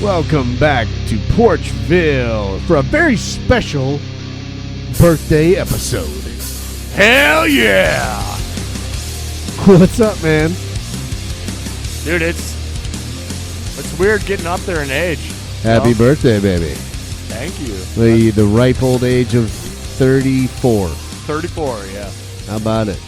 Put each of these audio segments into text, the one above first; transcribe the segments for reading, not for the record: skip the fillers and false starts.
Welcome back to Porchville for a very special birthday episode. Hell yeah! What's up, man? Dude, it's weird getting up there in age. Happy birthday, baby. Thank you. The ripe old age of 34. 34, yeah. How about it?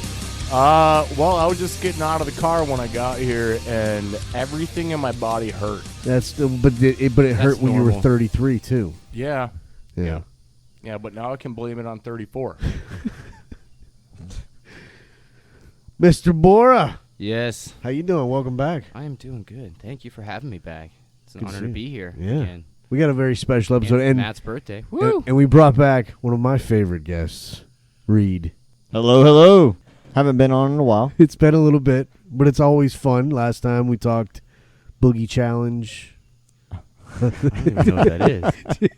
Well, I was just getting out of the car when I got here, and everything in my body hurt. But it hurt when you were 33 too. Yeah. Yeah. Yeah, but now I can blame it on 34. Mr. Bora. Yes. How you doing? Welcome back. I am doing good. Thank you for having me back. It's an Good to honor see to you. be here. Yeah. Again. We got a very special episode. And And Matt's birthday. Woo! and we brought back one of my favorite guests, Reed. Hello, hello. Haven't been on in a while. It's been a little bit, but it's always fun. Last time we talked Boogie Challenge. I don't even know what that is.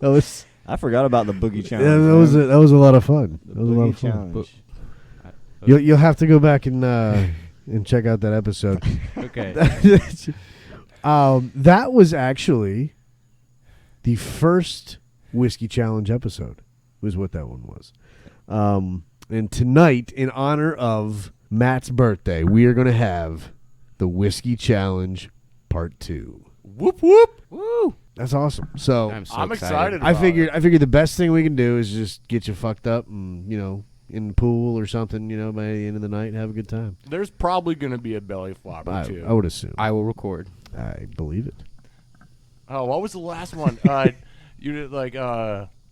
That was I forgot about the boogie challenge. yeah, that was a lot of fun. That was a lot of fun. challenge. You'll have to go back and check out that episode. Okay. That was actually the first Whiskey Challenge episode. Was what that one was. And tonight, in honor of Matt's birthday, we are going to have the Whiskey Challenge Part 2. Whoop, whoop. Woo! That's awesome. So I'm excited. I figured the best thing we can do is just get you fucked up and, in the pool or something, by the end of the night and have a good time. There's probably going to be a belly flop or two. I would assume. I will record. I believe it. Oh, what was the last one? You did like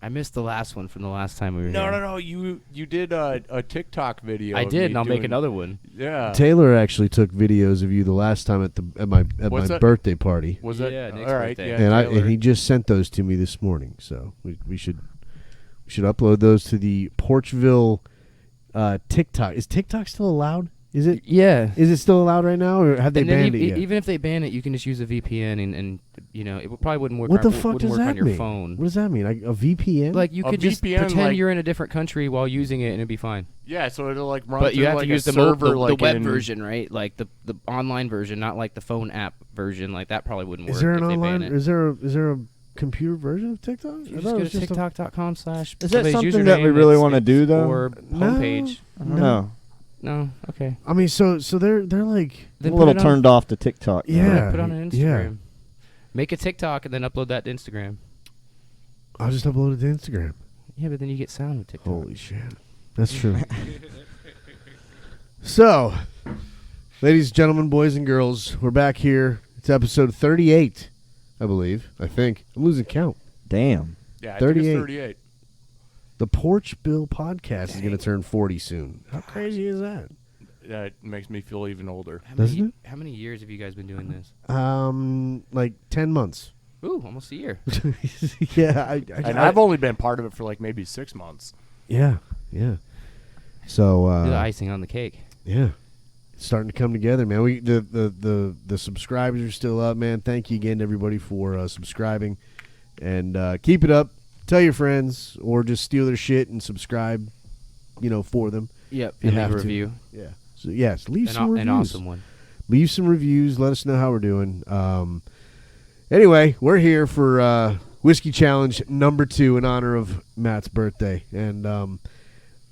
I missed the last one from the last time we were No. here. You did a TikTok video. I of did, me and I'll make doing- another one. Yeah. Taylor actually took videos of you the last time at my What's that? birthday party, Was that Yeah, Nick's all right? birthday. Yeah, and he just sent those to me this morning. So we should upload those to the Porchville TikTok. Is TikTok still allowed? Is it? Yeah. Is it still allowed right now, or have they And then banned it yet? even if they ban it, you can just use a VPN, and it probably wouldn't work. What the on, fuck wouldn't does work that on your mean? phone. What does that mean? Like a VPN? Like you A could just VPN, pretend like- you're in a different country while using it, and it'd be fine. Yeah, so it'll like run But you through have like to use a the server, the like web in- version, right? Like the online version, not like the phone app version. Like that probably wouldn't work. is there an if they ban online? it. Is there a computer version of TikTok? You I just thought go it was to just a- TikTok.com/ Is that somebody's something that we username, really it's- wanna it's- do, though? Or homepage. No. No, okay. I mean, so they're like Then I'm a put little it on- turned off to TikTok. now. Yeah. Put it on an Instagram. yeah. Make a TikTok and then upload that to Instagram. I'll just upload it to Instagram. Yeah, but then you get sound with TikTok. Holy shit. That's true. So, ladies and gentlemen, boys and girls, we're back here. It's episode 38, I believe. I think. I'm losing count. Damn. Yeah, I think 38. it's 38. The Porchville podcast is going to turn 40 soon. How crazy is that? That makes me feel even older. Doesn't How many years have you guys been doing this? Like 10 months. Ooh, almost a year. Yeah. And I've only been part of it for like maybe 6 months. Yeah. So, Do the icing on the cake. yeah. It's starting to come together, man. The subscribers are still up, man. Thank you again to everybody for subscribing. And keep it up. Tell your friends or just steal their shit and subscribe, for them. Yep. You And have leave a to. review. Yeah. So, yes, leave some reviews. An awesome one. Leave some reviews. Let us know how we're doing. Anyway, we're here for Whiskey Challenge number 2 in honor of Matt's birthday. And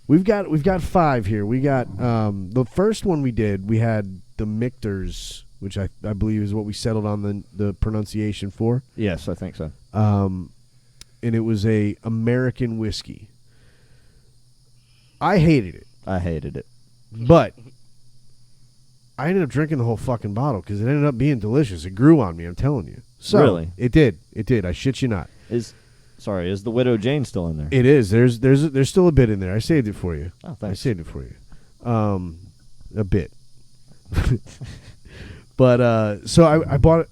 we've got 5 here. We got the first one we did, we had the Michters, which I believe is what we settled on the pronunciation for. Yes, I think so. And it was a American whiskey. I hated it, I hated it. but I ended up drinking the whole fucking bottle because it ended up being delicious. It grew on me, I'm telling you. So, Really? It did. I shit you not. Is the Widow Jane still in there? It is. There's still a bit in there. I saved it for you. Oh, I thanks. saved it for you. A bit. But so I bought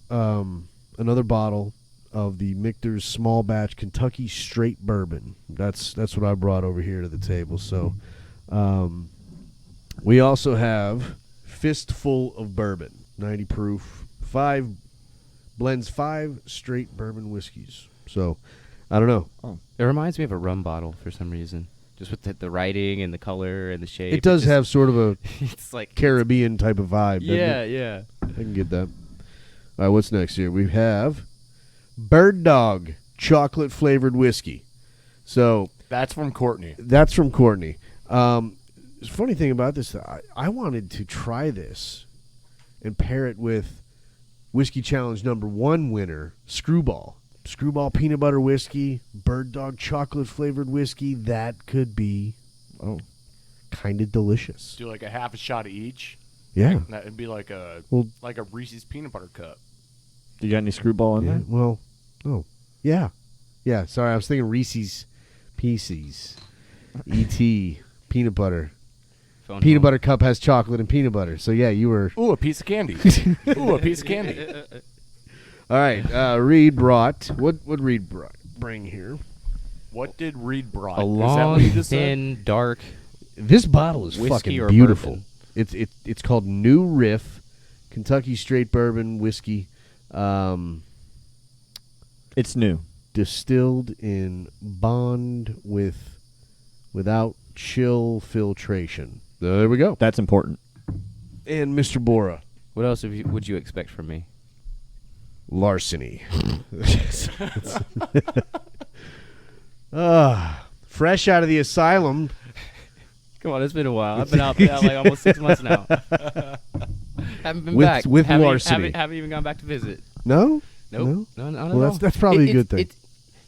another bottle of the Michter's small batch Kentucky straight bourbon. That's what I brought over here to the table. So we also have Fistful of Bourbon, 90 proof, blends 5 straight bourbon whiskeys. So I don't know. It reminds me of a rum bottle for some reason. Just with the writing and the color and the shape. It does have sort of a It's like Caribbean type of vibe. doesn't yeah, it? yeah. I can get that. All right, what's next here? We have Bird Dog chocolate flavored whiskey. So That's from Courtney. that's from Courtney. The funny thing about this, I wanted to try this and pair it with Whiskey Challenge #1 winner, Screwball. Screwball peanut butter whiskey, Bird Dog chocolate flavored whiskey. That could be kind of delicious. Do like a half a shot of each. Yeah. That'd be like a Reese's peanut butter cup. Do you got any screwball in Yeah, there? well, yeah. Yeah, sorry, I was thinking Reese's Pieces. E.T. peanut butter. Phone Peanut home. butter cup has chocolate and peanut butter. So, yeah, you were... Ooh, a piece of candy. Ooh, a piece of candy. All right, Reed brought... What Reed bring here? What did Reed brought? A Is that long, what you just said? thin, dark. This bottle is Whiskey fucking or beautiful. bourbon? It's called New Riff, Kentucky Straight Bourbon Whiskey, It's new. distilled in bond without chill filtration. There we go. That's important. And Mr. Bora, What else would you expect from me? Larceny. Fresh out of the asylum. Come on, it's been a while. I've been out like almost 6 months now. Haven't been With- back. with haven't, Larceny. Haven't even gone back to visit. No? Nope. No, not at Well, all. that's probably a good thing.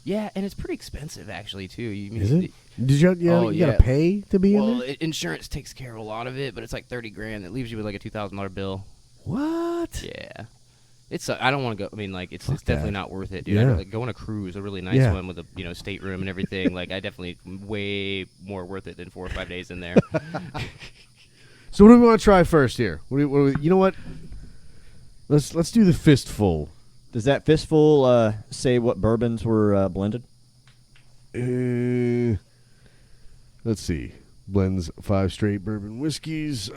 Yeah, and it's pretty expensive actually too. Is it? Did you? Oh, you gotta yeah. pay to be in Well, there. insurance takes care of a lot of it, but it's like $30,000. It leaves you with like a $2,000 bill. What? Yeah. It's I don't want to go. I mean, like it's Fuck definitely that. not worth it, dude. Yeah. Like, go on a cruise, a really nice Yeah. one with a stateroom and everything. Like I definitely way more worth it than 4 or 5 days in there. So what do we want to try first here? You know what? Let's do the fistful. Does that fistful say what bourbons were blended? Let's see. Blends 5 straight bourbon whiskeys.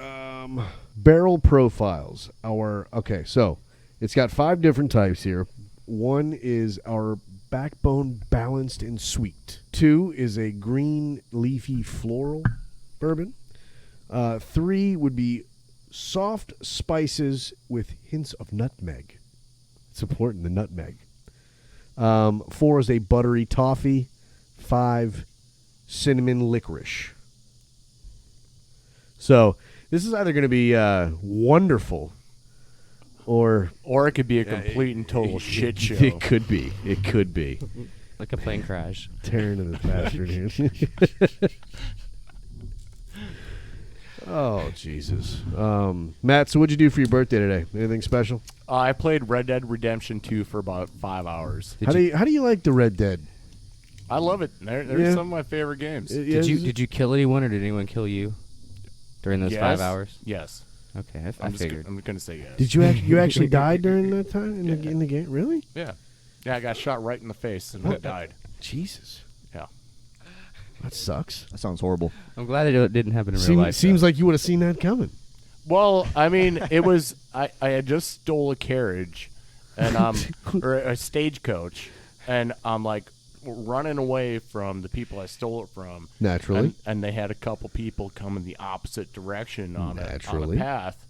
Barrel profiles. So it's got 5 different types here. 1 is our backbone balanced and sweet. 2 is a green leafy floral bourbon. 3 would be soft spices with hints of nutmeg. It's important, the nutmeg. 4 is a buttery toffee. 5, cinnamon licorice. So this is either going to be wonderful or Or it could be a complete and total shit show. It could be. It could be. Like a plane crash. Tearing to the bastard here. Oh, Jesus. Matt, so what'd you do for your birthday today? Anything special? I played Red Dead Redemption 2 for about 5 hours. How do you like the Red Dead? I love it. They're Yeah. some of my favorite games. Did you kill anyone or did anyone kill you during those 5 Yes. hours? Yes. Okay, I I'm figured. going to say yes. Did you actually die during that time in the game? Really? Yeah. Yeah, I got shot right in the face and I died. Jesus. Yeah. That sucks. That sounds horrible. I'm glad it didn't happen in real life. Seems like you would have seen that coming. Well, I mean, it was I had just stole a carriage and or a stagecoach and I'm like running away from the people I stole it from. Naturally. And they had a couple people come in the opposite direction on Naturally. a path.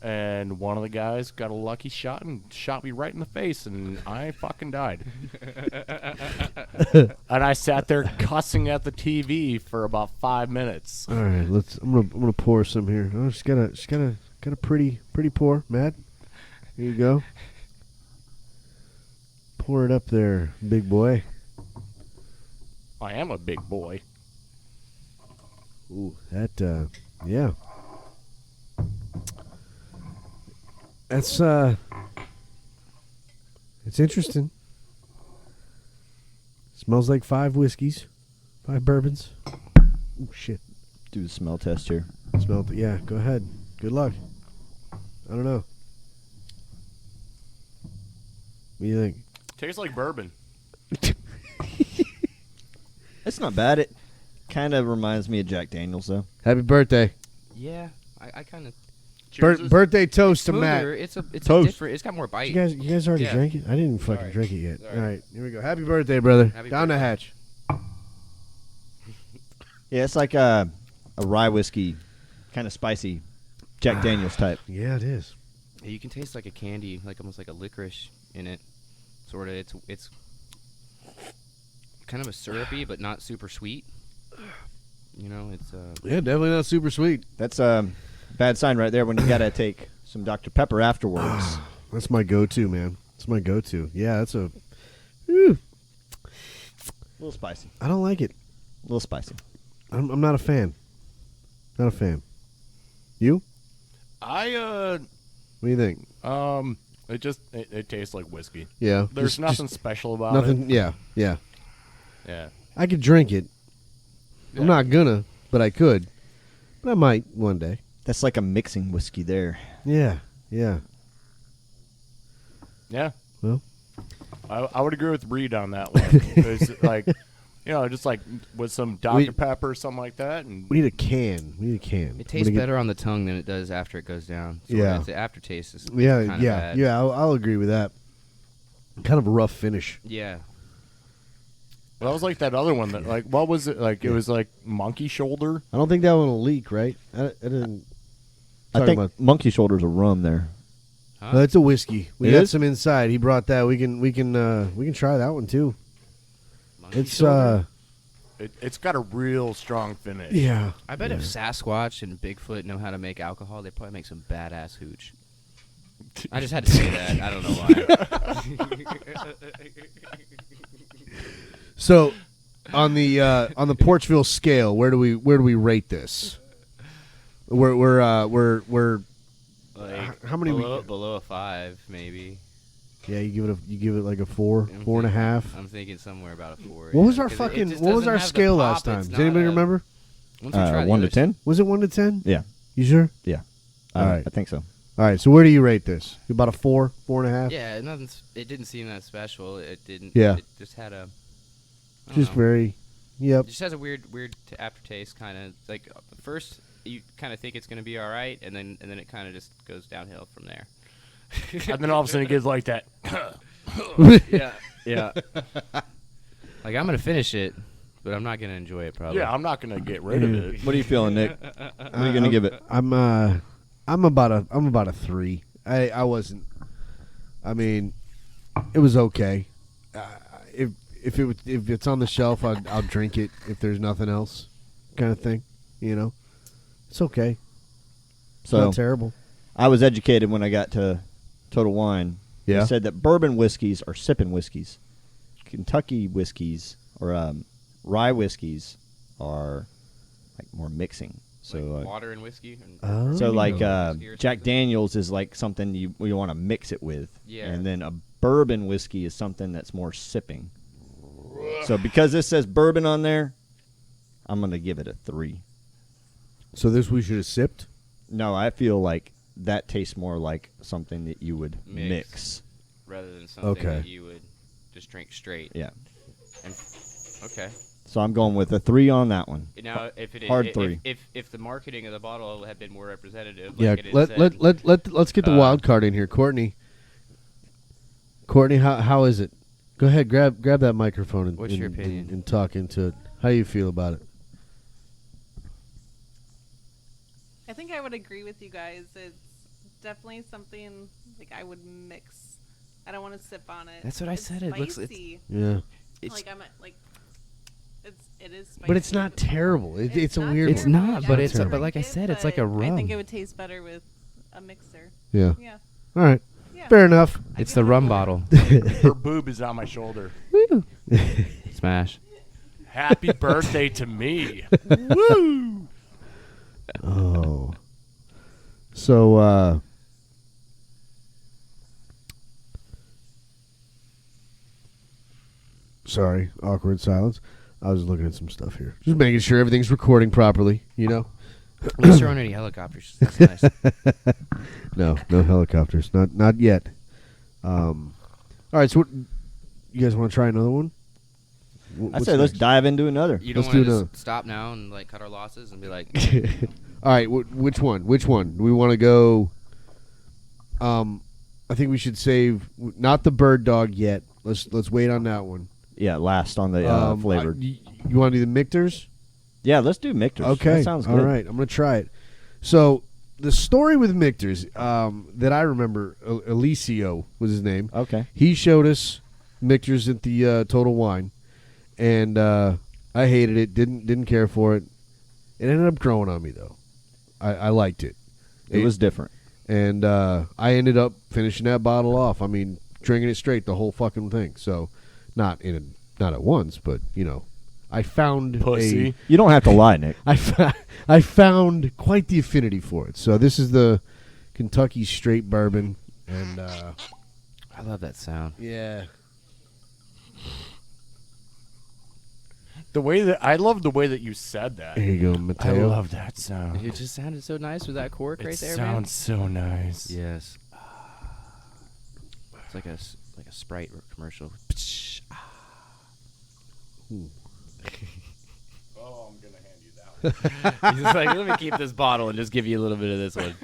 And one of the guys got a lucky shot and shot me right in the face, and I fucking died. And I sat there cussing at the TV for about 5 minutes. All right, I'm gonna pour some here. Oh, she's got a pretty pour, Matt. Here you go. Pour it up there, big boy. I am a big boy. Ooh, that yeah. That's it's interesting. Smells like 5 whiskeys, 5 bourbons. Oh shit! Do the smell test here. Smelled it. Yeah, go ahead. Good luck. I don't know. What do you think? Tastes like bourbon. It's not bad. It kind of reminds me of Jack Daniels, though. Happy birthday! Yeah, I kind of. Birthday toast to Matt. It's a Toast. different. It's got more bite. You guys already Yeah. drank it? I didn't fucking Sorry. drink it yet. Sorry. All right, here we go. Happy birthday, brother. Happy Down the birthday. hatch. Yeah, it's like a rye whiskey, kind of spicy, Jack Daniels type. Yeah, it is. You can taste like a candy, like almost like a licorice in it. Sort of. It's kind of a syrupy, but not super sweet. You know, it's Yeah, definitely not super sweet. That's a bad sign right there when you got to take some Dr. Pepper afterwards. That's my go-to, man. That's my go-to. Yeah, that's a... Whew. A little spicy. I don't like it. A little spicy. I'm not a fan. Not a fan. You? I What do you think? it tastes like whiskey. Yeah. There's just- nothing just special about nothing. it. Yeah. Yeah. Yeah. I could drink it. Yeah. I'm not gonna, but I could. But I might one day. That's like a mixing whiskey there. Yeah. Yeah. Yeah. Well. I would agree with Reed on that one. It's like, just like with some Dr. Pepper or something like that. And We need a can. We need a can. it tastes better on the tongue than it does after it goes down. So Yeah. the aftertaste is Yeah. kind of Yeah. bad. Yeah. I'll agree with that. Kind of a rough finish. Yeah. that was like that other one that like what was it like? It was like monkey shoulder. I don't think that one will leak, right? I didn't. I Talking think about- Monkey Shoulder's a rum there. Huh? No, it's a whiskey. We It got is? some inside. He brought that. We can try that one too. Monkey It's shoulder? It's got a real strong finish. yeah. I bet if Sasquatch and Bigfoot know how to make alcohol, they probably make some badass hooch. I just had to say that. I don't know why. So on the Porchville scale, where do we rate this? We're Like how many below a 5, maybe. yeah, you give it like a 4, I'm 4.5. I'm thinking somewhere about a 4. What was yeah, our 'cause it fucking just what was doesn't our have the scale pop, last time? it's Does not anybody a- remember? Once we try the 1 to others- 10? Was it 1 to 10? Yeah. You sure? Yeah. All right. I think so. All right. So where do you rate this? About a 4, 4.5? Yeah, it didn't seem that special. It didn't. Yeah. It just had a. I don't Just know. very. Yep. It just has a weird aftertaste, kind of like first you kind of think it's gonna be all right, and then it kind of just goes downhill from there. And then all of a sudden it gets like that. Yeah, yeah. Like I'm gonna finish it, but I'm not gonna enjoy it probably. Yeah, I'm not gonna get rid of it. What are you feeling, Nick? What are you going to give it? I'm about a 3. I wasn't. I mean, it was okay. If it's on the shelf, I'll drink it. If there's nothing else, kind of thing. It's okay. It's So not terrible. I was educated when I got to Total Wine. Yeah. They said that bourbon whiskeys are sipping whiskeys. Kentucky whiskeys or rye whiskeys are like more mixing. So Like water and whiskey. And Oh. So like whiskey or Jack something? Daniels is like something you want to mix it with. Yeah. And then a bourbon whiskey is something that's more sipping. So because this says bourbon on there, I'm going to give it a 3. So this we should have sipped. No, I feel like that tastes more like something that you would mix. rather than something Okay. that you would just drink straight. Yeah. And okay. So I'm going with a 3 on that one. Now, if it Hard 3. if the marketing of the bottle had been more representative, Yeah. like it is Let's get the wild card in here, Courtney. Courtney, how is it? Go ahead, grab that microphone and What's your opinion? and talk into it. How do you feel about it? I think I would agree with you guys. It's definitely something like I would mix. I don't want to sip on it. That's what I It's said. It looks- it's- spicy. Yeah. It's, Like I'm at, like it is spicy. But it's not terrible. It's a not weird It's one. terrible. not, Like, but I it's would but drink like I it, said, it's like a but rum. I think it would taste better with a mixer. Yeah. Yeah. All right. Yeah. Fair enough. I It's give the it a rum 4. bottle. Her boob is on my shoulder. Smash. Happy birthday to me. Woo! Oh. So sorry, awkward silence. I was looking at some stuff here. Just making sure everything's recording properly, At least there aren't any helicopters. That's nice. No helicopters. Not yet. All right, so you guys want to try another one? I say let's dive into another. You don't Let's want do to another. just stop now and like cut our losses and be like, All right, which one? Which one? Do we want to go? I think we should save not the bird dog yet. Let's wait on that one. Yeah, last on the flavored. You want to do the Michters? Yeah, let's do Michter's. Okay. That sounds good. All right, I'm gonna try it. So the story with Michter's that I remember, Alicio was his name. Okay. He showed us Michter's at the Total Wine, and I hated it. Didn't care for it. It ended up growing on me though. I liked it. It was different. And I ended up finishing that bottle off. I mean, drinking it straight, the whole fucking thing. So, not at once, but I found Pussy. You don't have to lie, Nick. I found quite the affinity for it. So this is the Kentucky Straight Bourbon, and I love that sound. yeah, I love the way that you said that. here you go, I Mateo. love that sound. It just sounded so nice with that cork right It there, sounds so nice. man. Yes. It's like a Sprite commercial. Oh, I'm gonna hand you that one. He's just like, let me keep this bottle and just give you a little bit of this one.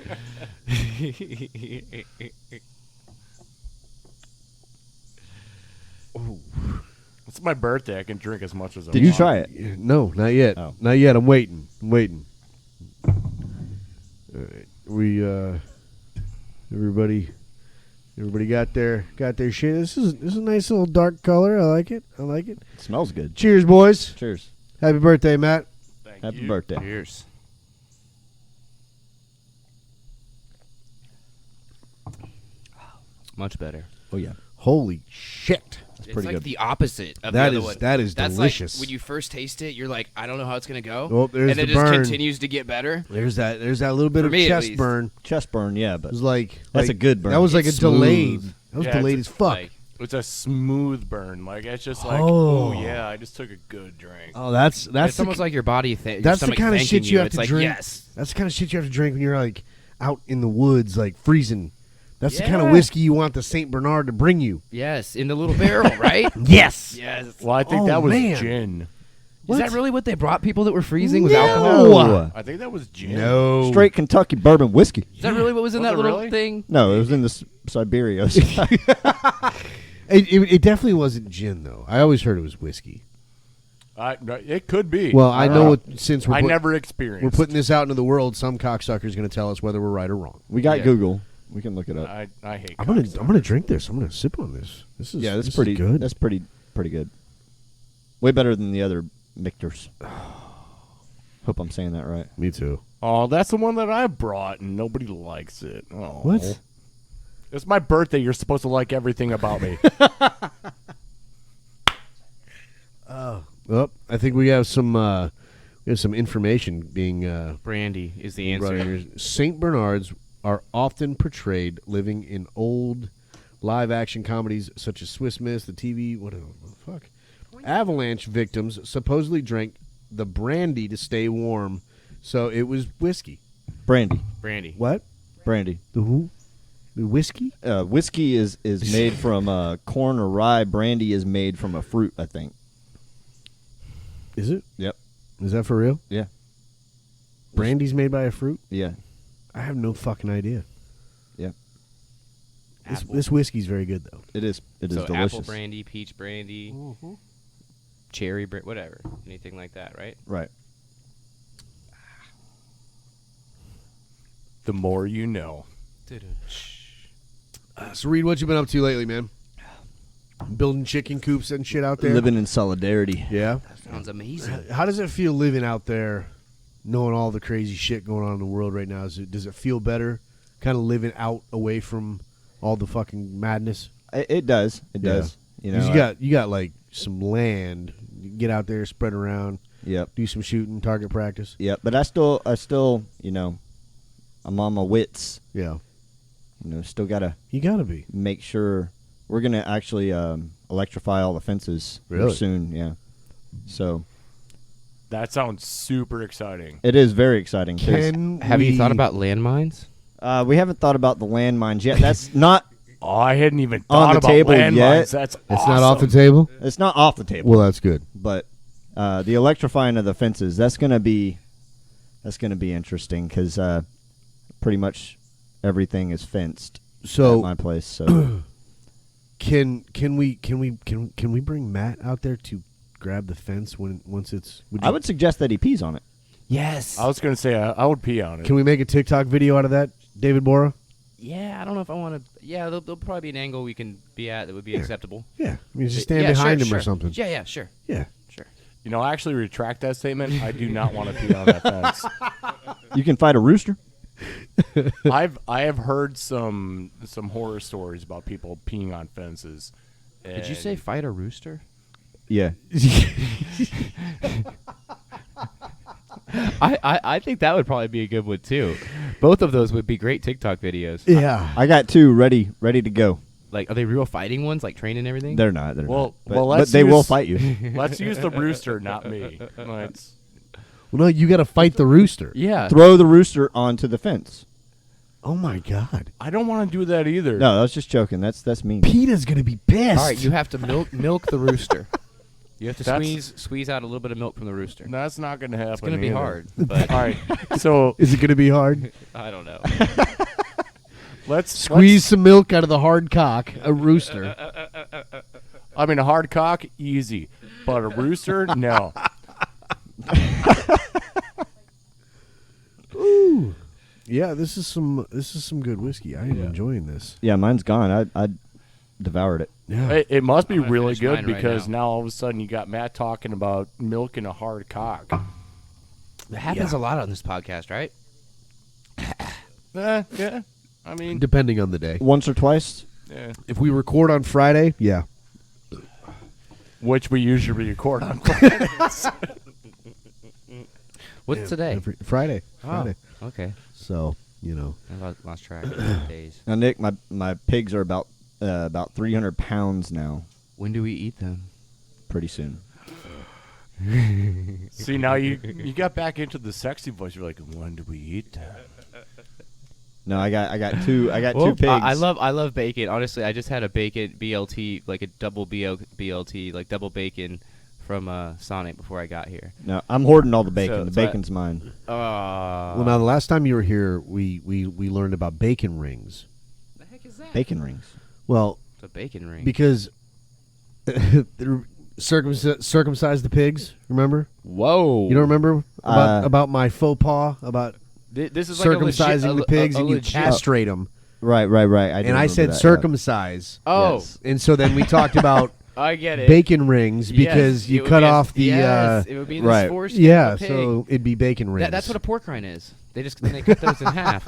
It's my birthday. I can drink as much as I Did want. you try it? No, not yet. Oh. Not yet. I'm waiting. All right. We everybody got their shit. This is a nice little dark color. I like it. It smells good. Cheers, boys. Cheers. Happy birthday, Matt. Thank Happy you. birthday. Cheers. Much better. Oh yeah, Holy shit. that's It's pretty like good. the opposite of That the is- other one. that is That's delicious. Like when you first taste it, you're like, I don't know how it's gonna go. Oh, there's and the it just burn. continues to get better. There's that little bit For of me, at chest least. burn. Chest burn, yeah, It but was like That's a good burn. That was like It's a delayed. smooth. That was Yeah, delayed as it's fuck. Like, It's a smooth burn. Like it's just like, Oh. oh yeah, I just took a good drink. Oh, that's it's the, almost like your body. that's the kind of shit you have it's to like, drink. Yes. That's the kind of shit you have to drink when you're like out in the woods, like freezing. That's the kind of Yeah. whiskey you want the Saint Bernard to bring you. Yes, in the little barrel, right? Yes. Yes. Well, I think Oh, that was man. gin. Is that really what they brought people that were freezing with No. alcohol? I think that was gin. No. straight Kentucky bourbon whiskey. Is that really what was in Was that it little really? thing? No, it was in the Siberia. It definitely wasn't gin though. I always heard it was whiskey. It could be. Well, I don't know it, since I we're never experienced. we're putting this out into the world, some cocksucker's going to tell us whether we're right or wrong. We got Yeah. Google. We can look it up. I hate. I'm gonna drink this. I'm gonna sip on this. This is Yeah, that's this pretty is good. That's pretty good. Way better than the other Michters. Hope I'm saying that right. Me too. Oh, that's the one that I brought, and nobody likes it. Oh. What? It's my birthday. You're supposed to like everything about me. Well, I think we have some information being Brandy is the brought in answer. here. Saint Bernards are often portrayed living in old live-action comedies such as Swiss Miss, the TV. What the fuck? Avalanche victims supposedly drank the brandy to stay warm, so it was whiskey. Brandy. Brandy. What? Brandy. The who? The whiskey? Whiskey is made from corn or rye. Brandy is made from a fruit, I think. Is it? Yep. Is that for real? Yeah. Brandy's made by a fruit? Yeah. I have no fucking idea. Yeah. This whiskey's very good though. It is. It is So delicious. apple brandy, peach brandy, cherry brandy, whatever, anything like that, right? Right. The more you know. So Reed, what you been up to lately, man? Building chicken coops and shit out there? Living in solidarity. Yeah. Sounds amazing. How does it feel living out there, knowing all the crazy shit going on in the world right now? Does it feel better, kind of living out away from all the fucking madness? It does. It Yeah. does. You know. 'Cause you got like some land. You can get out there, spread around, Yep. do some shooting, target practice. Yep. But I still, you know, I'm on my wits. Yeah, You know, still gotta you gotta be. make sure we're gonna actually electrify all the fences here Really? soon. Yeah. So That sounds super exciting. it is very exciting. 'Cause, Have you thought about landmines? we haven't thought about the landmines yet. That's not. Oh, I hadn't even On thought the about table landmines. yet. That's It's not off the awesome. table. It's not off the table. Well, that's good. But the electrifying of the fences, that's gonna be interesting because pretty much everything is fenced So at my place. So Can we bring Matt out there to grab the fence once it's? I would suggest that he pees on it. Yes. I was gonna say I would pee on it. Can we make a TikTok video out of that, David Bora? Yeah, I don't know if I want to. Yeah, there'll probably be an angle we can be at that would be acceptable. Yeah. I mean, just stand Yeah, behind sure, him or sure. something. Yeah, sure. Yeah. Sure. You know, I actually retract that statement. I do not want to pee on that fence. You can fight a rooster. I have heard some horror stories about people peeing on fences. Did you say fight a rooster? Yeah. I think that would probably be a good one too. Both of those would be great TikTok videos. Yeah. I got 2 ready to go. Like, are they real fighting ones, like training and everything? They're not. They're Well, not. But, let's but they will use- fight you. Let's use the rooster, not me. Let's- Well, no, you got to fight the rooster. Yeah. Throw the rooster onto the fence. Oh my God. I don't want to do that either. No, I was just joking. That's mean. PETA's gonna be pissed. All right, you have to milk the rooster. You have to That's- squeeze out a little bit of milk from the rooster. That's not going to happen. It's gonna be either. hard, but All right, so Is it gonna be hard? I don't know. let's Squeeze some milk out of the hard cock, a rooster. I mean, a hard cock, easy, but a rooster, no. Ooh. Yeah, this is some good whiskey. I am enjoying this. Yeah, mine's gone. I devoured it. Yeah. It must be I'm gonna really finish good mine right because now. now all of a sudden you got Matt talking about milk and a hard cock. It happens a lot on this podcast, right? Yeah. I mean, Depending on the day. Once or twice. yeah. If we record on Friday, yeah. Which we usually record on. What's Yeah, today? Friday. Oh, Friday. okay. So, you know. I lost track of days. Now, Nick, my pigs are about 300 pounds now. When do we eat them? Pretty soon. See, now you got back into the sexy voice. You're like, when do we eat? No, I got two. I got Well, 2 pigs. I love bacon. Honestly, I just had a bacon BLT, like a double BLT, like double bacon from Sonic before I got here. No, I'm hoarding all the bacon. So- the so I- bacon's mine. Well, now the last time you were here, we learned about bacon rings. the heck is that? Bacon rings. Well, It's a bacon ring. because circumcise the pigs, remember? Whoa. You don't remember about my faux pas about This is circumcising like the pigs and you legit- castrate them? Right. I do And I remember said that, yeah. circumcise. Oh, Yes. And so then we talked about I get it. bacon rings because Yes, you it would cut be off the yes, it would be the right. foreskin yeah, of a pig. so it'd be bacon rings. That's what a pork rind is. They cut those in half.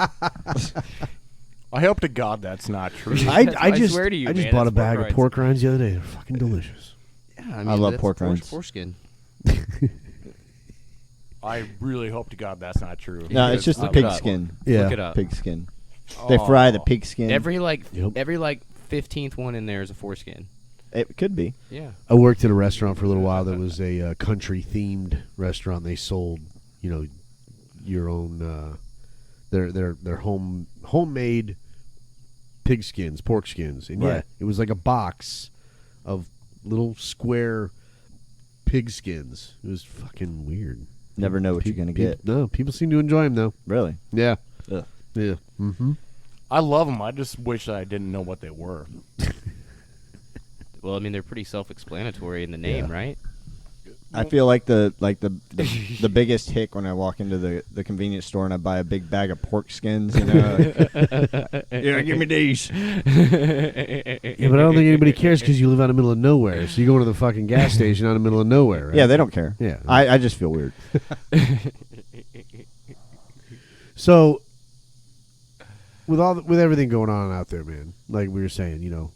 I hope to God that's not true. I just swear to you, I just man, bought a that's bag pork of rinds. pork rinds the other day. They're fucking delicious. Yeah, I love that's pork rinds. Foreskin. I really hope to God that's not true. No, it's just the Look pig it up. skin. Yeah. Look it up. Pig skin. They fry the pig skin. Every Yep. 15th one in there is a foreskin. It could be. Yeah. I worked at a restaurant for a little while that was a country themed restaurant. They sold, your own their homemade pig skins, pork skins. And yeah, Right. it was like a box of little square pig skins. It was fucking weird. Never know what you're gonna get. No, people seem to enjoy them though. Really? Yeah. Ugh. Yeah. Mm-hmm. I love them. I just wish that I didn't know what they were. Well, I mean, they're pretty self-explanatory in the name, Yeah. right? I feel like the biggest hick when I walk into the convenience store and I buy a big bag of pork skins. Yeah, give me these. Yeah, but I don't think anybody cares because you live out in the middle of nowhere. So you go to the fucking gas station out in the middle of nowhere, right? Yeah, they don't care. Yeah. I just feel weird. So, with everything going on out there, man, like we were saying,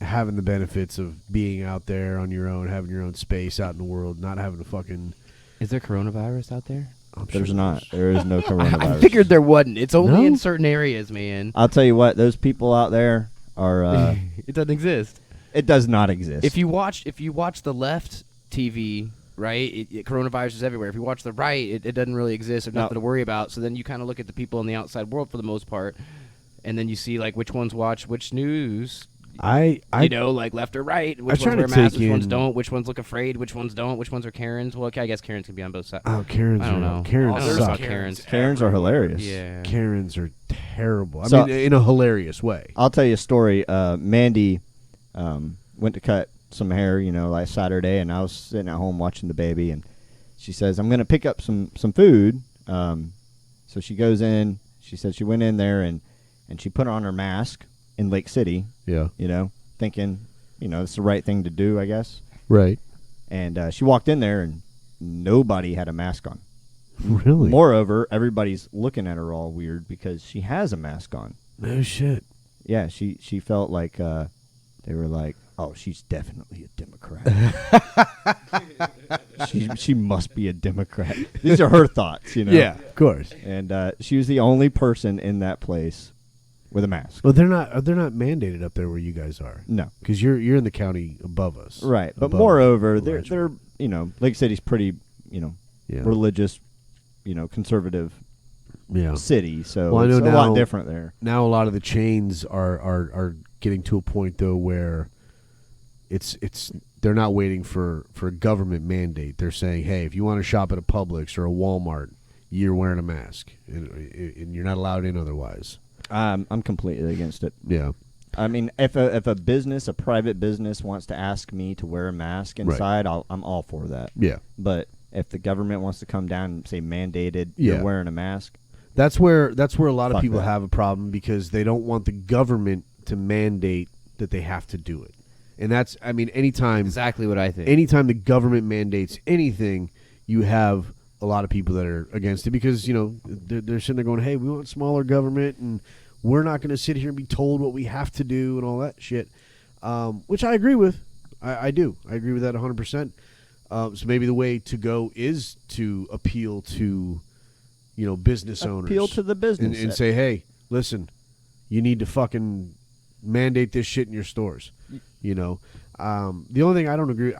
having the benefits of being out there on your own, having your own space out in the world, not having to fucking. Is there coronavirus out there? I'm sure There's not. There is no I coronavirus. figured there wasn't. It's only No? in certain areas, man. I'll tell you what. Those people out there are. It doesn't exist. It does not exist. If you watch the left TV, right, coronavirus is everywhere. If you watch the right, it doesn't really exist. There's No. nothing to worry about. So then you kind of look at the people in the outside world for the most part, and then you see like which ones watch which news. I Like left or right. Which try ones wear to masks, take which ones in- don't, which ones look afraid, which ones don't, which ones are Karens. Well, okay, I guess Karens can be on both sides. Oh, Karens. I don't know. Karens I don't know suck. about Karens. Karens are hilarious. Yeah. Karens are terrible. I So- mean, in a hilarious way. I'll tell you a story. Mandy went to cut some hair, like Saturday, and I was sitting at home watching the baby, and she says, I'm going to pick up some food. So she goes in. She said she went in there and she put on her mask in Lake City. Yeah. Thinking, it's the right thing to do, I guess. Right. And she walked in there and nobody had a mask on. Really? Moreover, everybody's looking at her all weird because she has a mask on. No shit. Yeah, she felt like they were like, oh, she's definitely a Democrat. she must be a Democrat. These are her thoughts, Yeah, of course. And she was the only person in that place with a mask. Well, they're not mandated up there where you guys are. No, because you're in the county above us. right. But Above moreover, the they're Lake City's pretty Yeah. religious, conservative city. So Well, I know it's a now- lot different there. Now a lot of the chains are getting to a point though where it's they're not waiting for a government mandate. They're saying, hey, if you want to shop at a Publix or a Walmart, you're wearing a mask and you're not allowed in otherwise. I'm completely against it. Yeah. I mean, if a private business wants to ask me to wear a mask inside, I'm all for that. Yeah. But if the government wants to come down and say mandated, Yeah. you're wearing a mask. That's where a lot of Fuck people that. have a problem because they don't want the government to mandate that they have to do it. And that's, I mean, anytime Exactly what I think. the government mandates anything, you have a lot of people that are against it because, they're sitting there going, hey, we want smaller government and we're not going to sit here and be told what we have to do and all that shit, which I agree with. I do. I agree with that 100%. So maybe the way to go is to appeal to, business owners. Appeal to the business. And say, hey, listen, you need to fucking mandate this shit in your stores. The only thing I don't agree,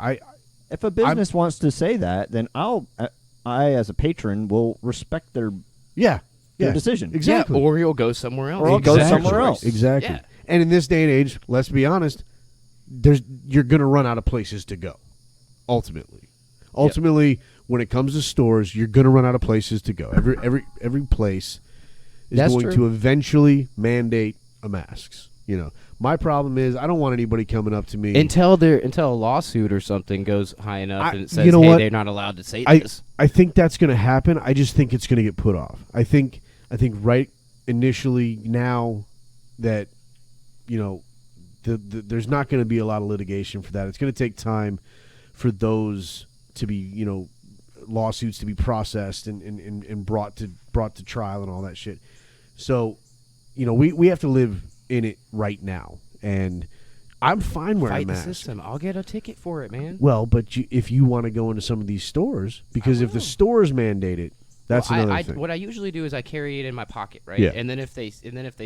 if a business wants to say that, then I as a patron will respect their decision. Exactly. Yeah, or you'll go somewhere else. Or I'll go somewhere else. Exactly. Yeah. And in this day and age, let's be honest, you're going to run out of places to go. Ultimately, when it comes to stores, you're going to run out of places to go. Every place is That's going true. to eventually mandate a masks. My problem is I don't want anybody coming up to me Until a lawsuit or something goes high enough and it says, you know hey, what? they're not allowed to say I this. think that's going to happen. I just think it's going to get put off. I think right initially now that there's not going to be a lot of litigation for that. It's going to take time for those to be lawsuits to be processed and brought to trial and all that shit. So we have to live in it right now, and I'm fine wearing Fight a the mask. system. I'll get a ticket for it, man. Well, but if you want to go into some of these stores, because if the stores mandate it, that's Well, another thing. What I usually do is I carry it in my pocket, right? Yeah. And then if they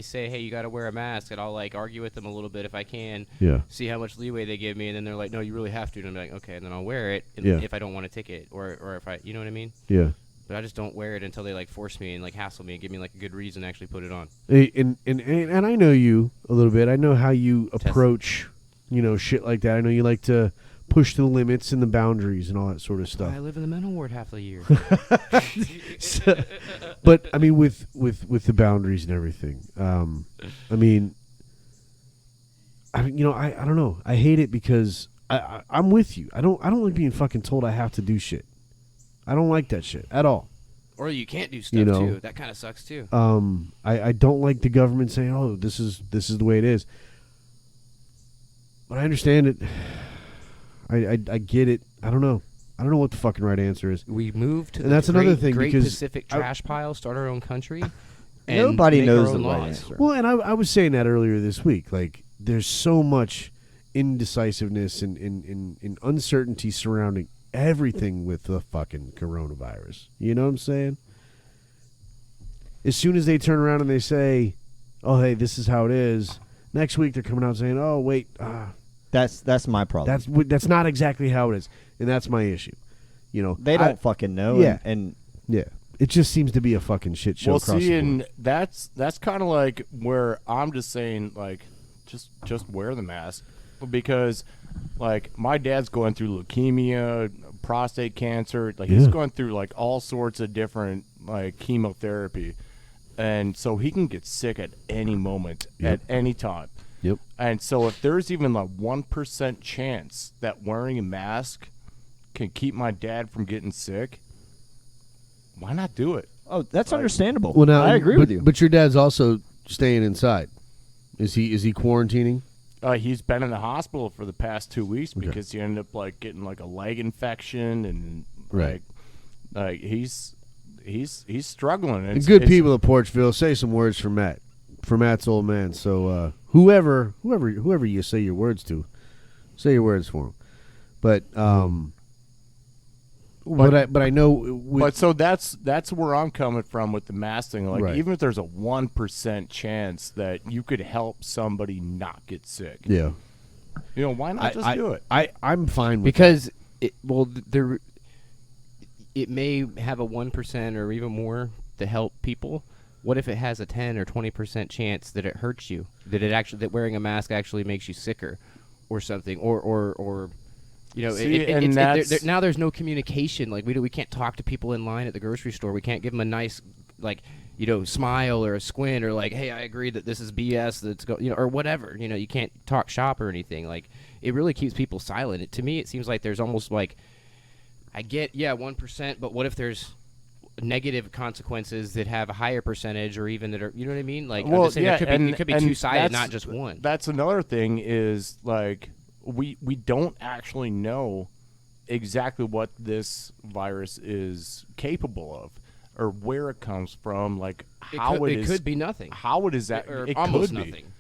say, hey, you got to wear a mask, and I'll argue with them a little bit if I can. Yeah. See how much leeway they give me, and then they're like, no, you really have to. And I'm like, okay, and then I'll wear it Yeah. if I don't want a ticket or if I, you know what I mean? Yeah. But I just don't wear it until they force me and hassle me and give me a good reason to actually put it on. And I know you a little bit. I know how you Test. approach, shit like that. I know you like to push the limits and the boundaries and all that sort of stuff. I live in the mental ward half the year. But I mean, with the boundaries and everything, I don't know. I hate it because I'm with you. I don't like being fucking told I have to do shit. I don't like that shit at all. Or you can't do stuff too. That kind of sucks too. I don't like the government saying, "Oh, this is the way it is." But I understand it. I get it. I don't know. I don't know what the fucking right answer is. We moved to And the that's another Great thing, Great because Pacific trash pile, start our own country. And Nobody make our knows own the right laws. answer. Well, and I was saying that earlier this week. There's so much indecisiveness and uncertainty surrounding everything with the fucking coronavirus. You know what I'm saying? As soon as they turn around and they say, "Oh, hey, this is how it is," next week they're coming out saying, "Oh, wait, That's my problem. that's not exactly how it is," and that's my issue. They don't fucking know. Yeah. And Yeah, it just seems to be a fucking shit show. Well, across see, the and board. that's kind of like where I'm just saying, just wear the mask, because, my dad's going through leukemia, prostate cancer, he's Yeah. going through all sorts of different chemotherapy, and so he can get sick at any moment, Yep. at any time. Yep. And so if there's even 1% chance that wearing a mask can keep my dad from getting sick, why not do it? Oh, that's understandable. Well, now I agree with you. But your dad's also staying inside. Is he quarantining? He's been in the hospital for the past 2 weeks because he ended up like getting like a leg infection and like he's struggling. And good people at Porchville, say some words for Matt, for Matt's old man. So whoever you say your words to, say your words for him. But I know. But so that's where I'm coming from with the mask thing. Like, Right. even if there's a 1% chance that you could help somebody not get sick, yeah, why not just do it? I'm fine with Because it may have a 1% or even more to help people. What if it has a 10 or 20% chance that it hurts you? That wearing a mask actually makes you sicker, or something, or See, now there's no communication. Like we can't talk to people in line at the grocery store. We can't give them a nice smile or a squint or like, hey, I agree that this is BS. That's or whatever. You can't talk shop or anything. Like, it really keeps people silent. To me, it seems like there's almost like, I get 1%, but what if there's negative consequences that have a higher percentage, or even that are, you know what I mean? Like, I'm just saying it could be two-sided, not just one. That's another thing is like we don't actually know exactly what this virus is capable of or where it comes from. Like it could be nothing. How it is that? Or it almost could be. nothing.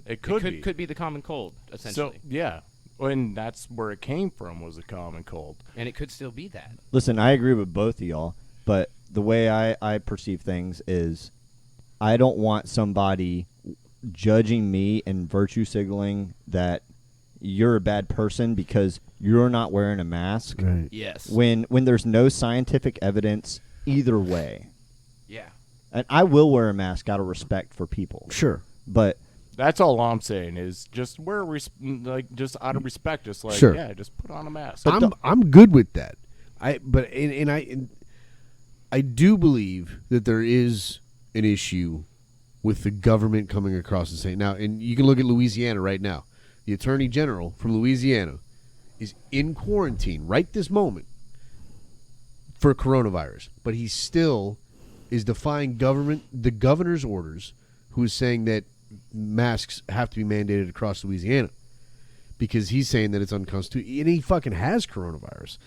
It could be the common cold, essentially. So yeah, and that's where it came from, was a common cold. And it could still be that. Listen, I agree with both of y'all, but the way I perceive things is I don't want somebody judging me and virtue signaling that you're a bad person because you're not wearing a mask. Right. Yes. When there's no scientific evidence either way. Yeah. And I will wear a mask out of respect for people. Sure. But That's all I'm saying is just just out of respect, just like, Sure. yeah, just put on a mask. I'm good with that. I do believe that there is an issue with the government coming across and saying, now, and you can look at Louisiana right now. The Attorney General from Louisiana is in quarantine right this moment for coronavirus, but he still is defying the governor's orders, who is saying that masks have to be mandated across Louisiana because he's saying that it's unconstitutional, and he fucking has coronavirus.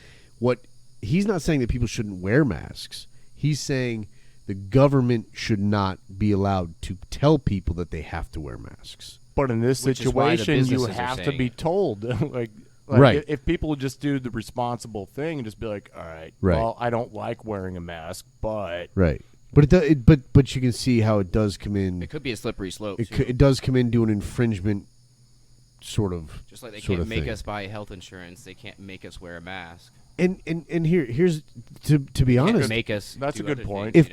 He's not saying that people shouldn't wear masks. He's saying the government should not be allowed to tell people that they have to wear masks. But in this Which is why the situation, you businesses are have to saying be it. told. like Right. If people would just do the responsible thing and just be like, all right, Right. well, I don't like wearing a mask, but Right. But you can see how it does come in. It could be a slippery slope. It does come into an infringement sort of. Just like they sort can't of make thing. us buy health insurance, they can't make us wear a mask. And here's to be Can't honest. make us. That's do a good other point. things,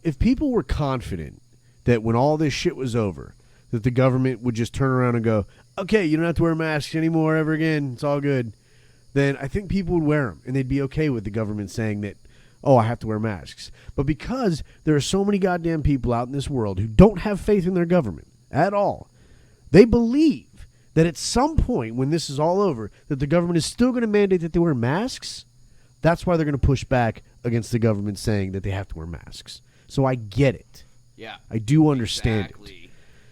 If people were confident that when all this shit was over, that the government would just turn around and go, okay, you don't have to wear masks anymore ever again, it's all good, then I think people would wear them and they'd be okay with the government saying that, oh, I have to wear masks. But because there are so many goddamn people out in this world who don't have faith in their government at all, they believe that at some point when this is all over, that the government is still going to mandate that they wear masks. That's why they're going to push back against the government saying that they have to wear masks. So I get it. Yeah. I do understand it. Exactly.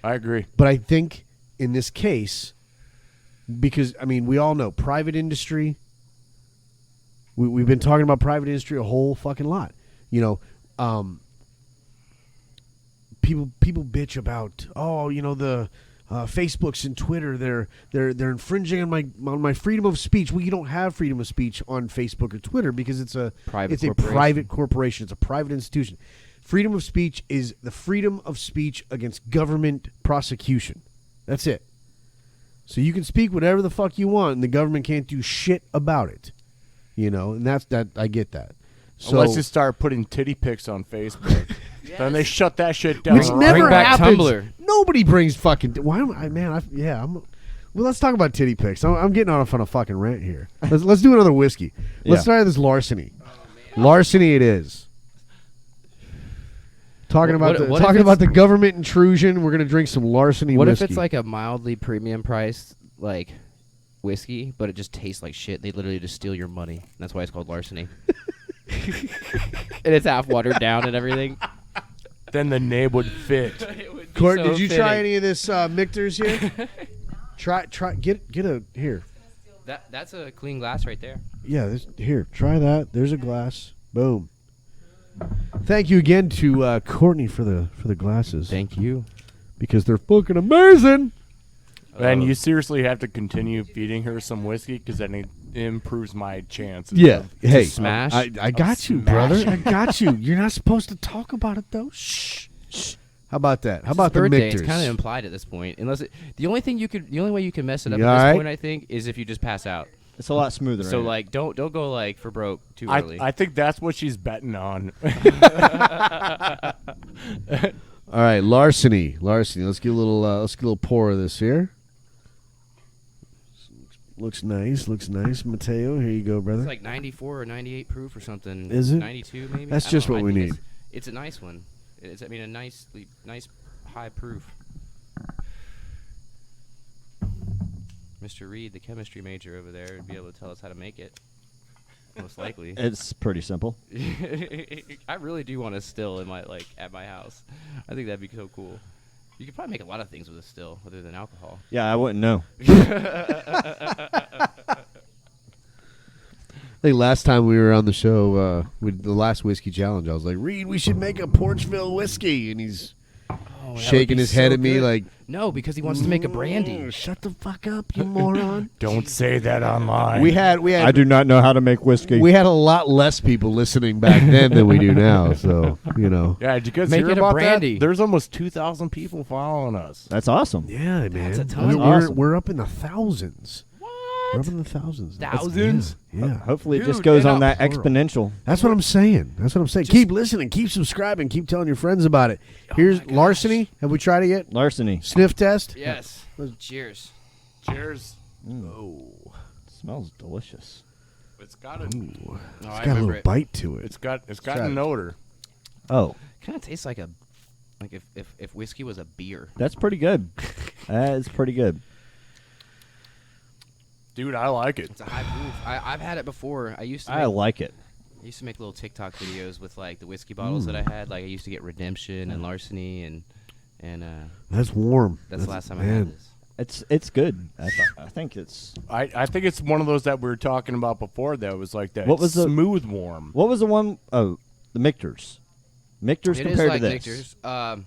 I agree. But I think in this case, because, I mean, we all know private industry. We've been talking about private industry a whole fucking lot. People bitch about, the Facebooks and Twitter, they're infringing on my freedom of speech. Well, you don't have freedom of speech on Facebook or Twitter because it's a private corporation. It's a private institution. Freedom of speech is the freedom of speech against government prosecution. That's it. So you can speak whatever the fuck you want, and the government can't do shit about it. And that's that. I get that. So Unless you start putting titty pics on Facebook, then they shut that shit down. which never Bring back happens. Tumblr. Nobody brings fucking. Why am I? Man, well, let's talk about titty pics. I'm getting on a fucking rant here. Let's do another whiskey. Let's Yeah. try this Larceny. Larceny, it is. Talking What if about it's- the government intrusion. We're gonna drink some Larceny What whiskey. if it's like a mildly premium priced whiskey, but it just tastes like shit? They literally just steal your money. That's why it's called larceny. and it's half watered down and everything. Then the name would fit. It would be Court, so did you try fitting. any of this Michter's here? try get a here. That's a clean glass right there. Yeah, here. Try that. There's a glass. Boom. Thank you again to Courtney for the glasses. Thank you. Because they're fucking amazing. And you seriously have to continue feeding her some whiskey because then it improves my chances. Yeah. of- Hey, smash? I got you, brother. I got you. You're not supposed to talk about it though. Shh. Shh. How about that? How about the birthday? Michters? It's kind of implied at this point. Unless the only way you can mess it up You at this alright? point, I think, is if you just pass out. It's a lot smoother. So ain't it? like, don't go like for broke too early. I think that's what she's betting on. All right, Larceny. Let's get a little pour of this here. Looks nice. Mateo, here you go, brother. It's like 94 or 98 proof or something. Is it? 92 maybe. That's I don't just know. what I we think need. It's a nice one. It's a nice high proof. Mr. Reed, the chemistry major over there, would be able to tell us how to make it. Most likely. It's pretty simple. I really do want a still in at my house. I think that'd be so cool. You could probably make a lot of things with a still other than alcohol. Yeah, I wouldn't know. I think last time we were on the show, with the last whiskey challenge, I was like, Reed, we should make a Porchville whiskey, and he's shaking his head at me like, no, because he wants to make a brandy. Shut the fuck up, you moron. Don't say that online. we had I do not know how to make whiskey. we had a lot less people listening back then than we do now, so you know. Yeah, did you guys Make hear it a about brandy. that? There's almost 2,000 people following us. That's awesome. Yeah, man. a ton. We're, That's we're, awesome. we're up in the thousands. We're up What? in the thousands. Thousands? Yeah. Hopefully, it Dude, just goes and on that plural. exponential. That's what I'm saying. Keep listening. Keep subscribing. Keep telling your friends about it. Here's my gosh. Larceny. Have we tried it yet? Larceny. Sniff test? Yes. Cheers. Cheers. Smells delicious. It's got a Oh, It's I got a remember little it. bite to it. it's got try an it. odor. Oh, Kind of tastes like if whiskey was a beer. that's pretty good. That is pretty good. Dude, I like it. It's a high proof. I've had it before. I used to I make, like it. I used to make little TikTok videos with like the whiskey bottles that I had. Like I used to get Redemption and Larceny and That's warm. that's the last time I had man. this. It's good. I think it's. I think it's one of those that we were talking about before that was like that What was the- smooth warm. What was the one? Oh, the Michters. Michters It is compared like to this. Michter's.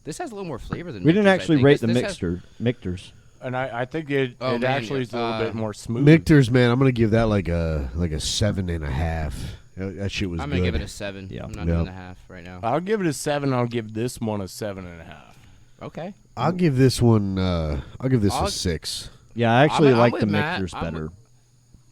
This has a little more flavor than We didn't Michter's, I actually think. rate the This has- Michters. And I think it Oh, man, actually is a little bit more smooth. Michter's, man, I'm gonna give that like a 7.5. That shit was I'm good. gonna give it a 7. Yeah. I'm not Yep. doing a half right now. I'll give it a 7. I'll give this one a 7.5. Okay. I'll give this one. I'll give this a I'll- 6. Yeah, I actually I'm like with the Matt. Michters better.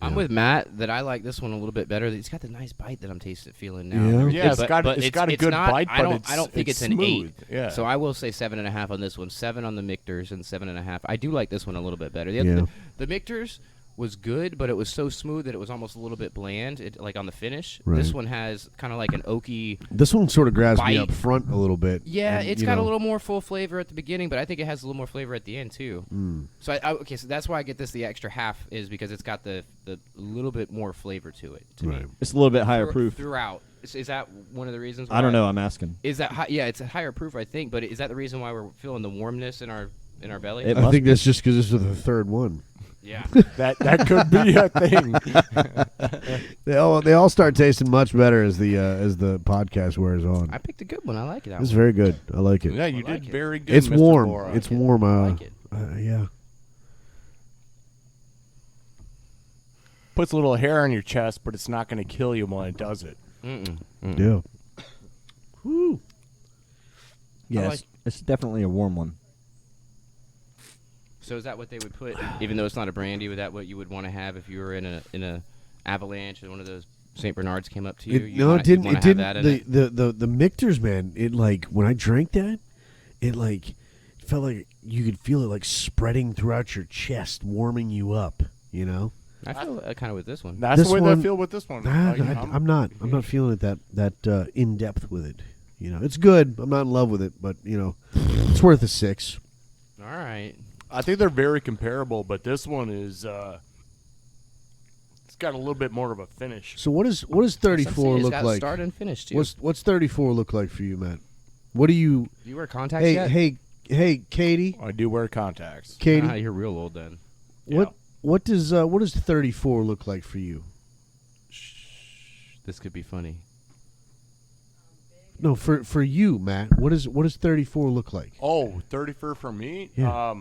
I'm with Matt that I like this one a little bit better. It's got the nice bite that I'm feeling now. Yeah. Yeah, it's But- got but it's got a good not- bite, I but don't think it's an smooth. 8. Yeah. So I will say 7.5 on this one. 7 on the Michters and 7.5. I do like this one a little bit better. Yeah. The Michters was good, but it was so smooth that it was almost a little bit bland. Like on the finish. Right. This one has kind of like an oaky. This one sort of grabs me Bite. up front a little bit. Yeah, and, it's you got a know, little more full flavor at the beginning, but I think it has a little more flavor at the end too. So okay, so that's why I get this the extra half is because it's got the little bit more flavor to it. To Right. me. It's a little bit higher proof. Throughout. Is that one of the reasons? I don't why- know. I'm asking. Is that yeah? It's a higher proof, I think. But is that the reason why we're feeling the warmness in our belly? It I must think be. that's just because this is the third one. Yeah. that could be a thing. They all start tasting much better as the podcast wears on. I picked a good one. I like it. It's very good. I like it. Yeah, you I like did it. very good. It's Mr. warm. Laura. It's warm. I like it. Yeah. Puts a little hair on your chest, but it's not going to kill you when it does it. Yeah. Woo. Yes, like- it's definitely a warm one. So is that what they would put? Even though it's not a brandy, would that what you would want to have if you were in a avalanche and one of those St. Bernards came up to you? It, no, it didn't. It Have that didn't. in it? The Michters, man. It like when I drank that, it like felt like you could feel it like spreading throughout your chest, warming you up. You know. I feel kind of with this one. That's This the way one- I feel with this one. I'm not. I'm not feeling it that in depth with it. You know, it's good. I'm not in love with it, but you know, it's worth a 6. All right. I think they're very comparable, but this one is It's got a little bit more of a finish. So what does 34 It's look got like? Start and finish too. What's 34 look like for you, Matt? What do you? Do you wear contacts yet? Hey, Katie. I do wear contacts. Katie, You're real old then. what does 34 look like for you? This could be funny. No, for you, Matt. What does 34 look like? Oh, 34 for me? Yeah.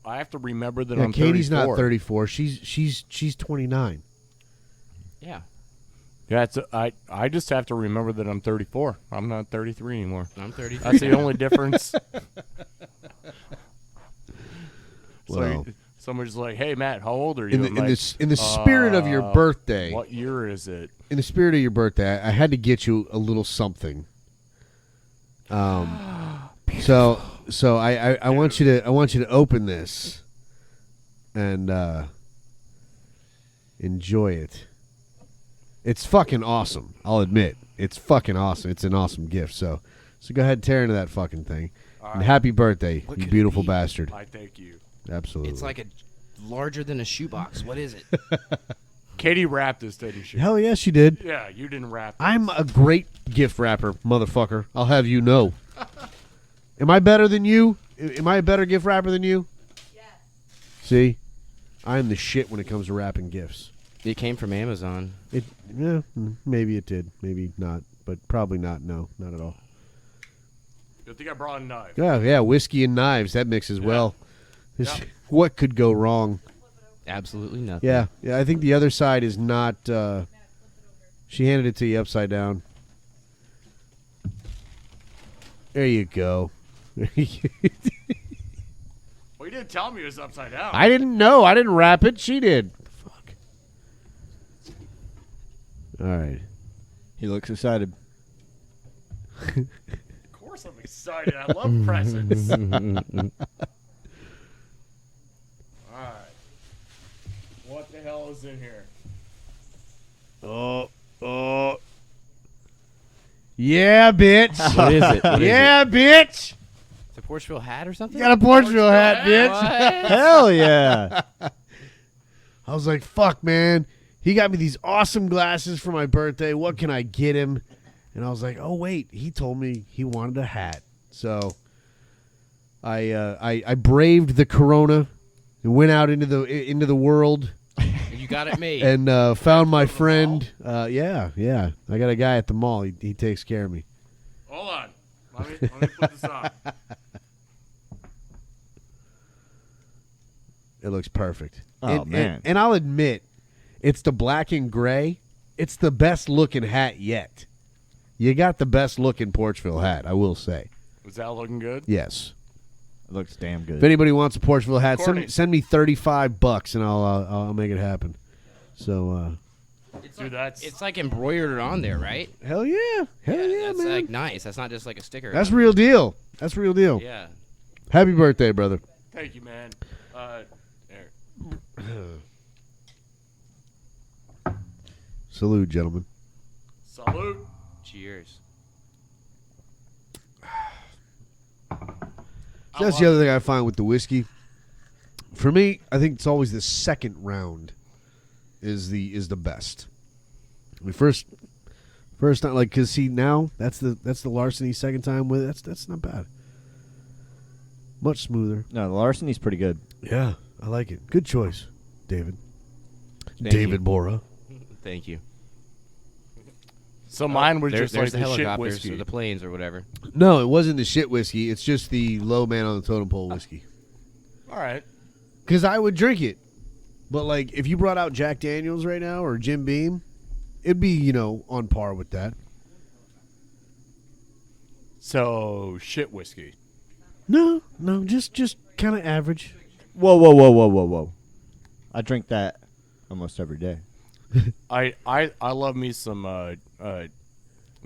I have to remember that Yeah, I'm Katie's 34. not 34. She's 29. Yeah. Yeah, I just have to remember that I'm 34. I'm not 33 anymore. I'm 33. That's the only difference. Well, Somebody's like, "Hey, Matt, how old are you?" in the spirit of your birthday, what year is it? in the spirit of your birthday, I had to get you a little something. So I want you to open this and enjoy it. It's fucking awesome. I'll admit, it's fucking awesome. It's an awesome gift. So go ahead, and tear into that fucking thing. And happy birthday, What you could it beautiful be? bastard. I thank you. Absolutely. It's like a larger than a shoebox. What is it? Katie wrapped this, didn't she? Hell yes, you did. Yeah, you didn't wrap. I'm a great gift wrapper, motherfucker. I'll have you know. Am I better than you? Am I a better gift wrapper than you? Yes. See? I'm the shit when it comes to wrapping gifts. It came from Amazon. Maybe it did. Maybe not. But probably not. No, not at all. Good thing I brought a knife. Yeah, whiskey and knives. That mixes well. What could go wrong? Absolutely nothing. Yeah, I think the other side is not... she handed it to you upside down. There you go. Well, you didn't tell me it was upside down. I didn't know. I didn't wrap it. She did. Fuck. All right. He looks excited. Of course I'm excited. I love presents. All right. What the hell is in here? Oh. Yeah, bitch. What is it? What is Yeah, bitch. it? It's a Porchville hat or something? You got a Porchville hat, bitch. What? Hell yeah! I was like, fuck, man. He got me these awesome glasses for my birthday. What can I get him? And I was like, oh, wait. He told me he wanted a hat. So I braved the corona and went out into the world You got it made. and found my friend. Yeah. I got a guy at the mall. He takes care of me. Hold on. Let me put this on. It looks perfect. Oh, man. And I'll admit, it's the black and gray. It's the best looking hat yet. You got the best looking Porchville hat, I will say. Is that looking good? Yes. It looks damn good. If anybody wants a Porchville hat, Courtney. send me $35 and I'll make it happen. So Dude, that's It's like embroidered on there, right? hell yeah, That's man. like nice. That's not just like a sticker. That's real deal. That's real deal. Yeah. Happy birthday, brother. thank you, man. There. Salute, gentlemen. Salute. Cheers. That's the other thing I find with the whiskey. For me, I think it's always the second round is the best. I mean, first not like, because see now that's the Larceny second time with it. That's not bad. Much smoother. No, the Larceny's pretty good. Yeah, I like it. Good choice, David. Thank David you. Bora. Thank you. So mine was There's just like the the shit helicopters whiskey. or the planes or whatever. No, it wasn't the shit whiskey. It's just the low man on the totem pole whiskey. All right. Because I would drink it. But, like, if you brought out Jack Daniels right now or Jim Beam, it'd be, on par with that. So shit whiskey. No, just kind of average. Whoa. I drink that almost every day. I love me some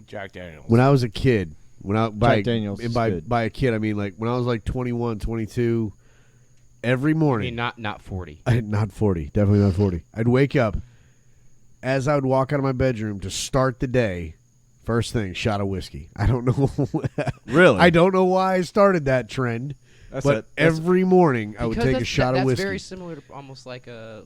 Jack Daniels. When I was a kid, Jack Daniels and is by, good. by a kid, I mean, like, when I was, like, 21, 22, every I morning. mean, not 40. Not 40. Definitely not 40. I'd wake up. As I would walk out of my bedroom to start the day, first thing, shot of whiskey. I don't know. Really? I don't know why I started that trend. That's but it. That's- every morning I would Because take a that's- shot of that's whiskey. very similar to almost like a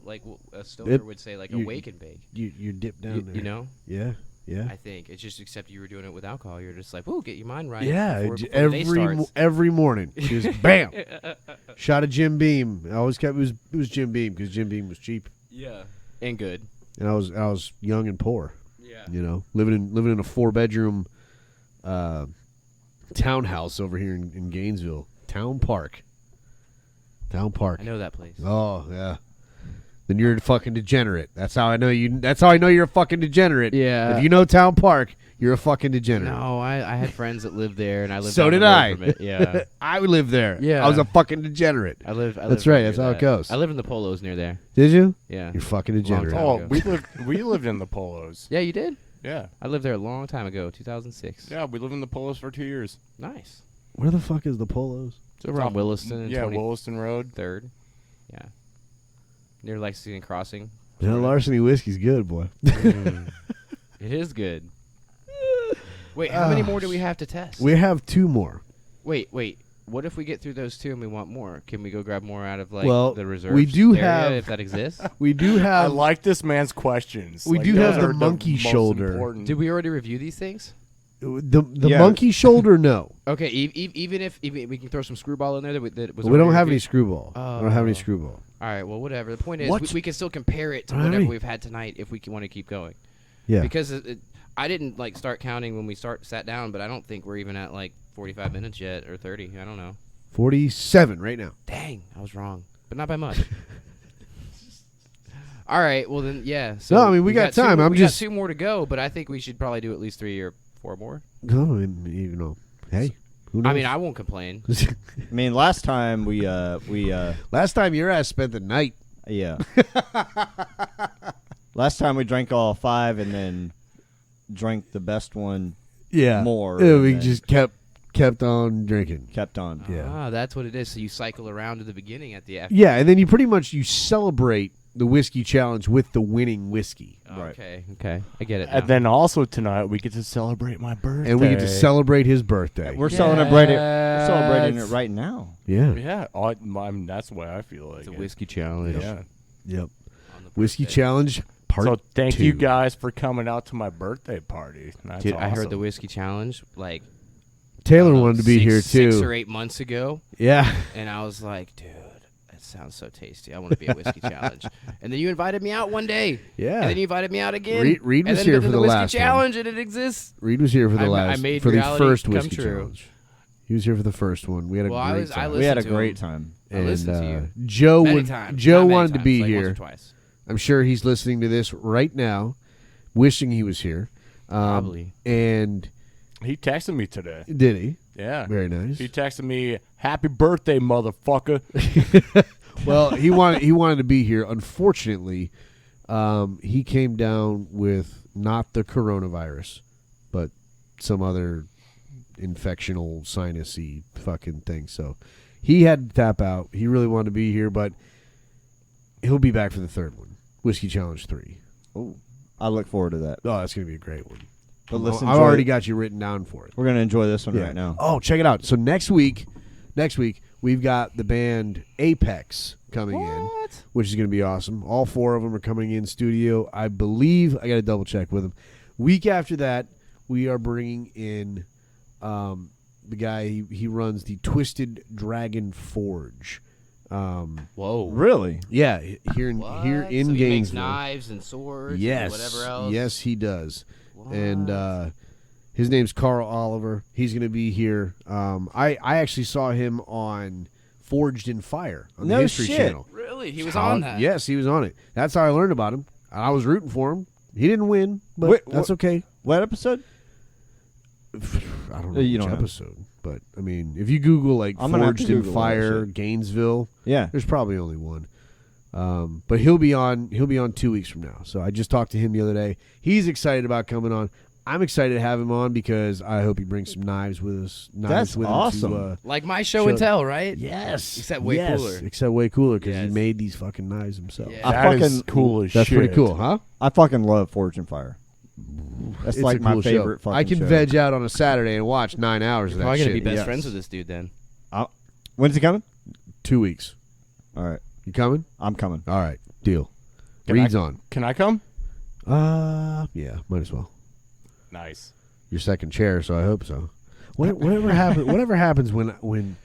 stoner It- would say, like you- a wake and bake. You dip down there. You know, Yeah. Yeah. I think it's just except you were doing it with alcohol. You're just like, whoa, get your mind right. Yeah, before the day starts. every morning, just bam, shot of Jim Beam. I always kept it was Jim Beam because Jim Beam was cheap, Yeah, and good. and I was young and poor. Yeah, You know, living in a 4-bedroom townhouse over here in Gainesville, Town Park. I know that place. Oh yeah. Then you're a fucking degenerate. That's how I know you. That's how I know you're a fucking degenerate. Yeah. If you know Town Park, you're a fucking degenerate. No, I had friends that lived there, and I lived. So down did the road I. from it. Yeah, I lived there. Yeah. I was a fucking degenerate. I live. That's right, that's how it goes. I live in the Polos near there. Did you? Yeah. You're fucking Long degenerate. time. Oh, we lived in the Polos. Yeah, you did. Yeah. I lived there a long time ago, 2006. Yeah, we lived in the Polos for 2 years. Nice. Where the fuck is the Polos? It's over on Williston. And Yeah, Williston Road. 23rd. Yeah. Near Lexington Crossing. That Larceny whiskey's good, boy. It is good. Wait, how many more do we have to test? We have 2 more. Wait. What if we get through those 2 and we want more? Can we go grab more out of like Well, the reserve? we do area, have- if that exists. We do I have. like this man's questions. We Like, do those have the are monkey most shoulder. important. Did we already review these things? The Yeah. monkey shoulder, no. Okay, even if we can throw some screwball in there that was We don't already have any reviewed? screwball. I don't have any Oh. screwball. All right, well, whatever. The point is, What? we can still compare it to I don't whatever know. we've had tonight if we want to keep going. Yeah. Because I didn't like start counting when we sat down, but I don't think we're even at like 45 minutes yet or 30. I don't know. 47 right now. Dang, I was wrong, but not by much. All right, well then, yeah. So No, I mean, we got time. I'm we just- got 2 more to go, but I think we should probably do at least 3 or 4 more. No, I mean, you know. Hey, who knows? I mean, I won't complain. I mean, last time we Last time your ass spent the night. yeah. Last time we drank all 5 and then drank the best one. Yeah. More Yeah, and we then- just kept on drinking. Kept on. Yeah. Ah, that's what it is. So you cycle around to the beginning at the after. Yeah, and then you pretty much you celebrate the whiskey challenge with the winning whiskey. Right. Okay, I get it. Now. And then also tonight we get to celebrate my birthday. And we get to celebrate his birthday. We're celebrating. We're celebrating it right now. Yeah. Yeah, I mean, that's the way I feel like it's a it. whiskey challenge. Yeah. Yep. on the Whiskey birthday. challenge part So thank 2. you guys for coming out to my birthday party. That's Dude, awesome. I heard the whiskey challenge like Taylor I don't know, wanted to be here too. 6 or 8 months ago, Yeah. and I was like, dude, that sounds so tasty. I want to be at whiskey challenge. And then you invited me out one day. Yeah. And then you invited me out again. Reed and was then here the for the whiskey last one. challenge, and it exists. Reed was here for the I last made for the reality first come whiskey true. challenge. He was here for the first one. We had a Well, great I time. listened We had a to great him. time. I listened to you. Joe Many would, times. Joe Not many wanted to times, be like here. Once or twice. I'm sure he's listening to this right now, wishing he was here. Probably. And He texted me today. did he? Yeah. Very nice. He texted me, "Happy birthday, motherfucker." Well, he wanted to be here. Unfortunately, he came down with not the coronavirus, but some other infectional sinusy fucking thing. So he had to tap out. He really wanted to be here, but he'll be back for the third one, Whiskey Challenge 3. Oh, I look forward to that. Oh, that's gonna be a great one. But let's I've enjoy already it. got you written down for it. We're gonna enjoy this one right now. Oh, check it out. So next week we've got the band Apex coming in, which is going to be awesome. All 4 of them are coming in studio. I believe I got to double check with them. Week after that, we are bringing in the guy. He runs the Twisted Dragon Forge. Whoa. Really? Yeah, here in What? here in so he makes Gainesville. knives and swords Yes, and whatever else. yes, he does. What? And his name's Carl Oliver. He's going to be here. I actually saw him on Forged in Fire on the No History shit. Channel. Really? He was How- on that? Yes, he was on it. That's how I learned about him. I was rooting for him. He didn't win, but Wait, that's what- okay. What episode? I don't know You which don't know. episode, but I mean, if you Google like I'm gonna have to Forged in Google all that Fire shit. Gainesville, Yeah. there's probably only one. But he'll be on 2 weeks from now. So I just talked to him the other day. He's excited about coming on. I'm excited to have him on because I hope he brings some knives with us. That's with awesome. Him to, Like my show and tell, right? yes, Except way yes, cooler. Except way cooler because Yes. he made these fucking knives himself. Yeah. That is fucking- cool as That's shit. pretty cool, huh? I fucking love Forge and Fire. That's It's like a my cool favorite show. fucking I can show. veg out on a Saturday and watch 9 hours of that Probably shit. gonna be best yes. friends with this dude then. When's he coming? 2 weeks. All right. You coming? I'm coming. All right. Deal. Can Reed's I- on. Can I come? Yeah, might as well. Nice. Your second chair, so I hope so. Whatever happens when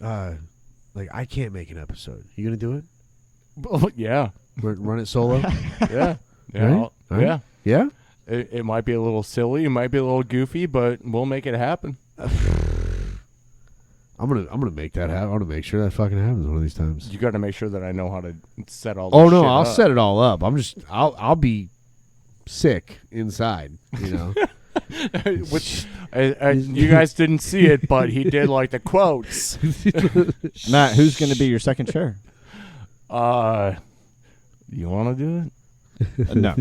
like I can't make an episode. You gonna do it? Oh, yeah. Run it solo? Yeah. Yeah. Right? I'll- Right? Yeah. Yeah? It might be a little silly. It might be a little goofy, but we'll make it happen. I'm gonna make that happen. I'm gonna make sure that fucking happens one of these times. You got to make sure that I know how to set all. Oh this no, shit I'll up. set it all up. I'll be sick inside, you know. Which you guys didn't see it, but he did like the quotes. Matt, who's going to be your second chair? You want to do it? No.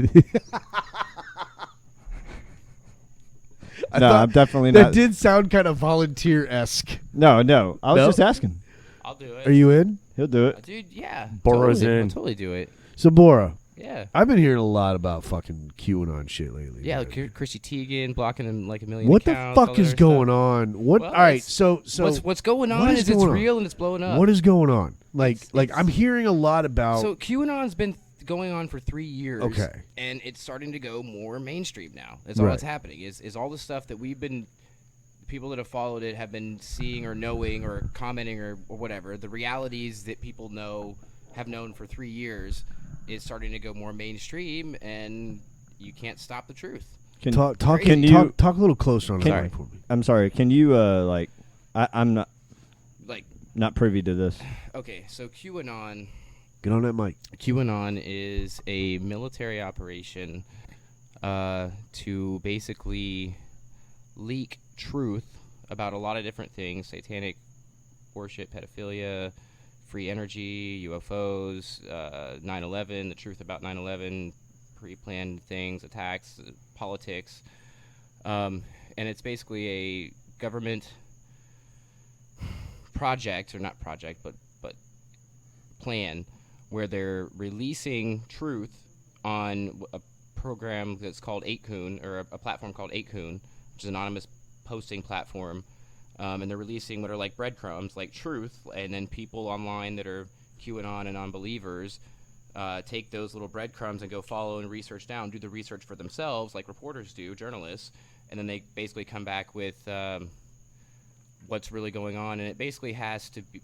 I No, thought I'm definitely that not. did sound kind of volunteer-esque. No. I was No? just asking. I'll do it. Are you in? He'll do it. Dude, yeah. Bora's totally, in. I'll totally do it. So Bora, Yeah. I've been hearing a lot about fucking QAnon shit lately. Yeah, man. like Chrissy Teigen blocking him like a million What the accounts, all fuck that is other going stuff. on? What? Well, all right, it's- so What's going what on is is it's going on? real and it's blowing up. what is going on? Like It's- I'm hearing a lot about. So QAnon's been going on for 3 years. Okay. And it's starting to go more mainstream now. That's all Right. that's happening. Is all the stuff that people that have followed it have been seeing or knowing or commenting or whatever. The realities that people have known for 3 years is starting to go more mainstream, and you can't stop the truth. talk a little closer on the Sorry. mic for me. I'm sorry. Can you I'm Like, not privy to this. okay, so QAnon Get on that mic. is a military operation to basically leak truth about a lot of different things: satanic worship, pedophilia, free energy, UFOs, 9/11, the truth about 9/11, pre-planned things, attacks, politics, and it's basically a government project, or not project, but plan, where they're releasing truth on a program that's called 8kun, or a platform called 8kun, which is an anonymous posting platform, and they're releasing what are like breadcrumbs, like truth, and then people online that are QAnon and non-believers take those little breadcrumbs and go follow and research down, do the research for themselves, like reporters do, journalists, and then they basically come back with what's really going on. And it basically has to be,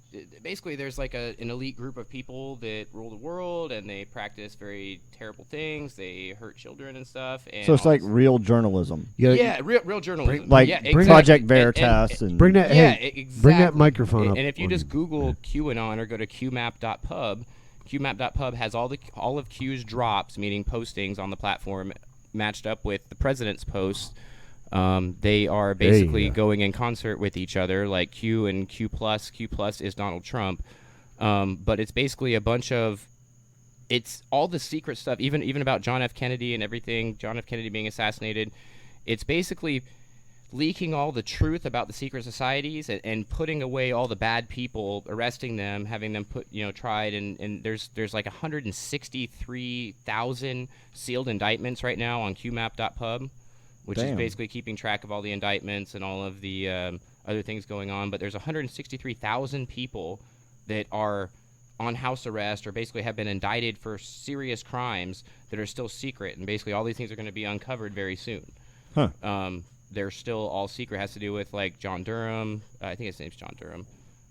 there's like an elite group of people that rule the world, and they practice very terrible things. They hurt children and stuff. And So it's all like this- real journalism. real journalism. Like yeah, exactly. Project And- Veritas and, Bring that. yeah, hey, exactly. bring that microphone up. And if you on just Google QAnon or go to qmap.pub, qmap.pub has all of Q's drops, meaning postings on the platform, matched up with the president's posts. They are basically going in concert with each other, like Q and Q plus. Q plus is Donald Trump, but it's basically a bunch of, it's all the secret stuff, even about John F. Kennedy and everything. John F. Kennedy being assassinated. It's basically leaking all the truth about the secret societies and putting away all the bad people, arresting them, having them tried, and there's like 163,000 sealed indictments right now on qmap.pub, which is Damn. basically keeping track of all the indictments and all of the other things going on. But there's 163,000 people that are on house arrest or basically have been indicted for serious crimes that are still secret, and basically all these things are going to be uncovered very soon. Huh. They're still all secret. Has to do with like John Durham. I think his name's John Durham.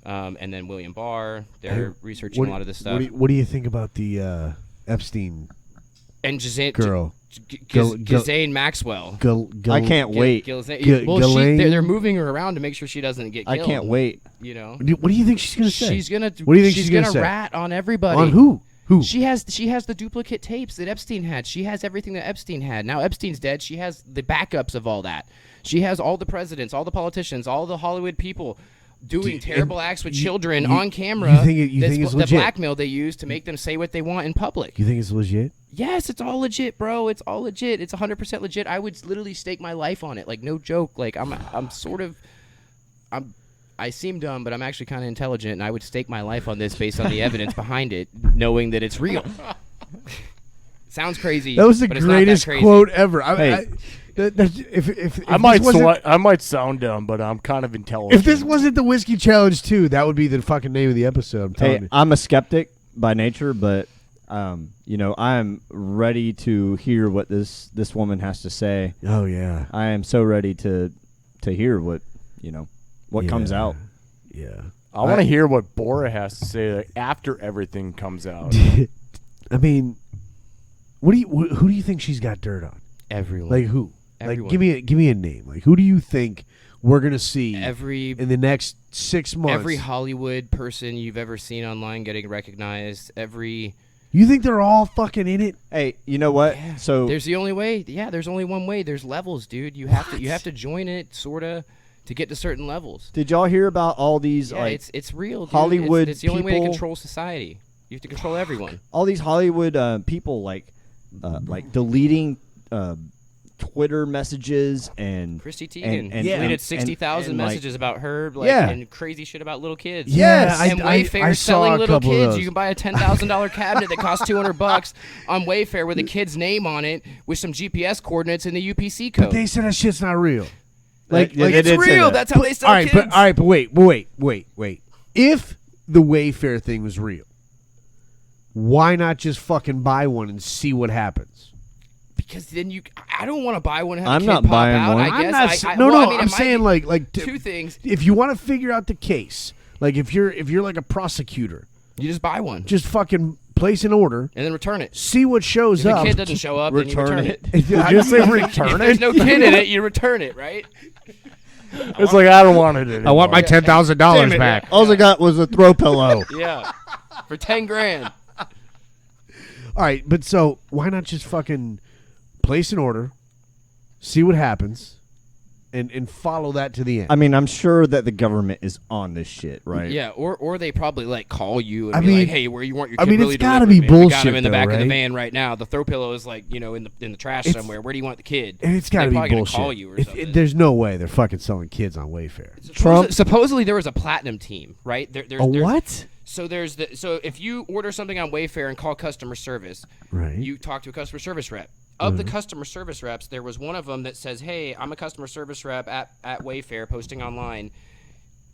And then William Barr. They're researching a lot of this stuff. What do you think about the Epstein And girl? Ghislaine Maxwell. I can't wait. Ghislaine? They're moving her around to make sure she doesn't get I killed. can't wait. You know, What do you think she's gonna say? she's gonna. What do you think she's she's gonna gonna say? rat on everybody. On who? Who? She has the duplicate tapes that Epstein had. She has everything that Epstein had. Now Epstein's dead. She has the backups of all that. She has all the presidents, all the politicians, all the Hollywood people doing terrible acts with children on camera. You think it's the legit? blackmail they use to make them say what they want in public. You think it's legit? Yes, it's all legit, bro. It's all legit. It's 100% legit. I would literally stake my life on it. Like, no joke. Like, I seem dumb, but I'm actually kind of intelligent, and I would stake my life on this based on the evidence behind it, knowing that it's real. Sounds crazy. That was the but it's not that greatest crazy. quote ever. Hey, If I might sound dumb, but I'm kind of intelligent. If this wasn't the Whiskey Challenge 2, that would be the fucking name of the episode. I'm telling Hey, you. I'm a skeptic by nature, but I'm ready to hear what this woman has to say. Oh yeah. I am so ready to hear what comes out. Yeah. I want to hear what Bora has to say after everything comes out. I mean, who do you think she's got dirt on? Everyone. Like who? Everyone. Like give me a name. Like who do you think we're gonna see in in the next 6 months? every Hollywood person you've ever seen online getting recognized. You think they're all fucking in it? Hey, you know what? Yeah. So There's the only way. Yeah, there's only one way. There's levels, dude. You have to join it sorta to get to certain levels. did y'all hear about all these Yeah, it's real, dude. Hollywood It's the only way to people- control society. You have to control everyone. all these Hollywood people like deleting Twitter messages and Chrissy Teigen and deleted 60,000 and, like- messages about her, Yeah. and crazy shit about little kids. Yes. and I Wayfair saw selling a little couple of kids. those. You can buy a $10,000 cabinet that costs $200 on Wayfair with a kid's name on it with some GPS coordinates and the UPC code. But they said that shit's not real. Like, Like, they it's did say real. that. That's how they sell all right, kids. but wait. If the Wayfair thing was real, why not just fucking buy one and see what happens? Because then I don't want to buy one and have I'm a not kid pop buying out. one. I I'm guess. not. I, I, no, well, no. I mean, it I'm might saying be like two things. If you want to figure out the case, like if you're like a prosecutor, You just buy one just fucking place an order, and then return it. see what shows If the up. kid doesn't show up, then you return it. Did you say return If there's no kid in it, you return it, right? It's like I don't want it anymore. I want my $10,000 Damn it, back. All I got was a throw pillow. Yeah, for $10,000. All right, but so why not just fucking place an order, see what happens, and follow that to the end? I mean, I'm sure that the government is on this shit, right? Yeah, or they probably like call you and I be mean- like, "Hey, where you want your I kid mean, really it's gotta delivered, be man? We got him bullshit, in the though, back of the right? van right now. The throw pillow is like in the trash It's- somewhere. Where do you want the kid?" and it's got to They're be probably gonna bullshit. call you or something. There's no way they're fucking selling kids on Wayfair. Supposedly there was a platinum team, right? There's What? So so if you order something on Wayfair and call customer service, Right. you talk to a customer service rep. Of the customer service reps, there was one of them that says, "Hey, I'm a customer service rep at Wayfair, posting online.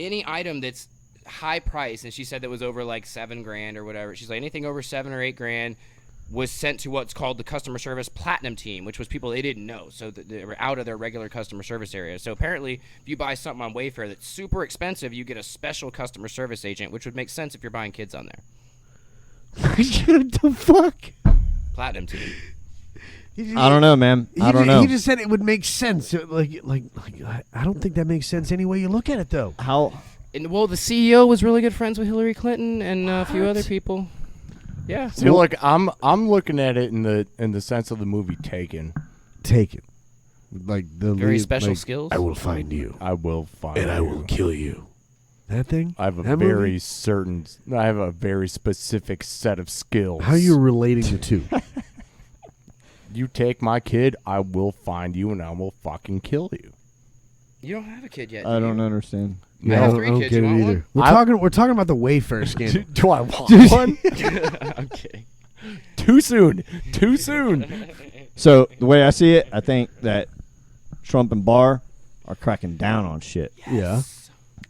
Any item that's high price," and she said that was over like $7,000 or whatever. She's like, anything over $7,000 or $8,000 was sent to what's called the customer service platinum team, which was people they didn't know, so that they were out of their regular customer service area. So apparently, if you buy something on Wayfair that's super expensive, you get a special customer service agent, which would make sense if you're buying kids on there. What the fuck? Platinum team. I don't know, man. I don't know. He just said it would make sense. Like I don't think that makes sense any way you look at it, though. How? And well, the CEO was really good friends with Hillary Clinton and a few other people. Yeah. See, look, I'm looking at it in the sense of the movie Taken. Take it. Like the Very lead, special like, skills. I will find you, I will find and I you. will kill you. That thing. I have a That very movie? certain. I have a very specific set of skills. How are you relating the two? You take my kid, I will find you, and I will fucking kill you. You don't have a kid yet. I do don't you? understand. I have I 3 don't kids. get You it want either. one? We're talking about the Wayfair scandal. Do I want one? I'm kidding. Too soon. Too soon. So the way I see it, I think that Trump and Barr are cracking down on shit, Yeah,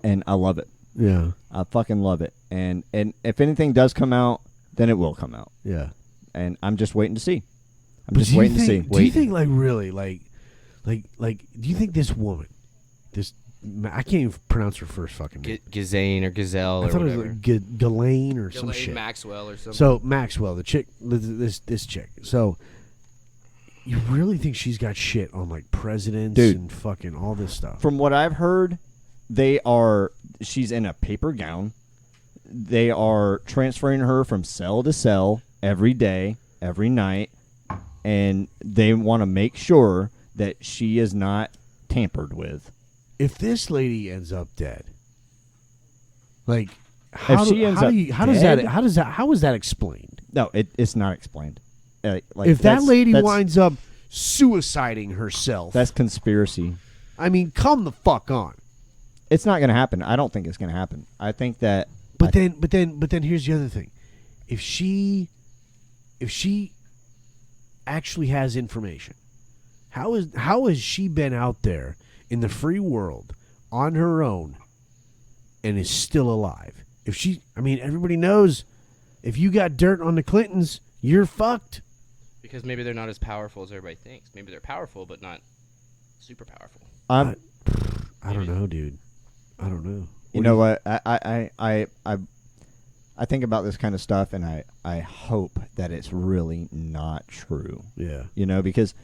and I love it. yeah, I fucking love it. And if anything does come out, then it will come out. yeah. And I'm just waiting to see. I'm But just do you waiting to see. think- Do you think like really like do you think this woman, this I can't even pronounce her first fucking name. Ghislaine or Gazelle I or thought whatever. it was like Ghislaine or some Ghislaine shit. Maxwell or something. So Maxwell, the chick, this chick. So you really think she's got shit on like presidents Dude. and fucking all this stuff? From what I've heard, she's in a paper gown. They are transferring her from cell to cell every day, every night, and they want to make sure that she is not tampered with. If this lady ends up dead, like how If she ends how up do you, how dead? does that how is that explained? No, it's not explained. Like If that that's- lady that's- winds up suiciding herself, that's conspiracy. I mean, come the fuck on. It's not going to happen. I don't think it's going to happen. I think that. But then here's the other thing. If she actually has information, How has she been out there in the free world on her own and is still alive? Everybody knows if you got dirt on the Clintons, you're fucked. Because maybe they're not as powerful as everybody thinks. Maybe they're powerful, but not super powerful. I don't know, dude. I don't know. You know what? I think about this kind of stuff, and I hope that it's really not true. Yeah. Because,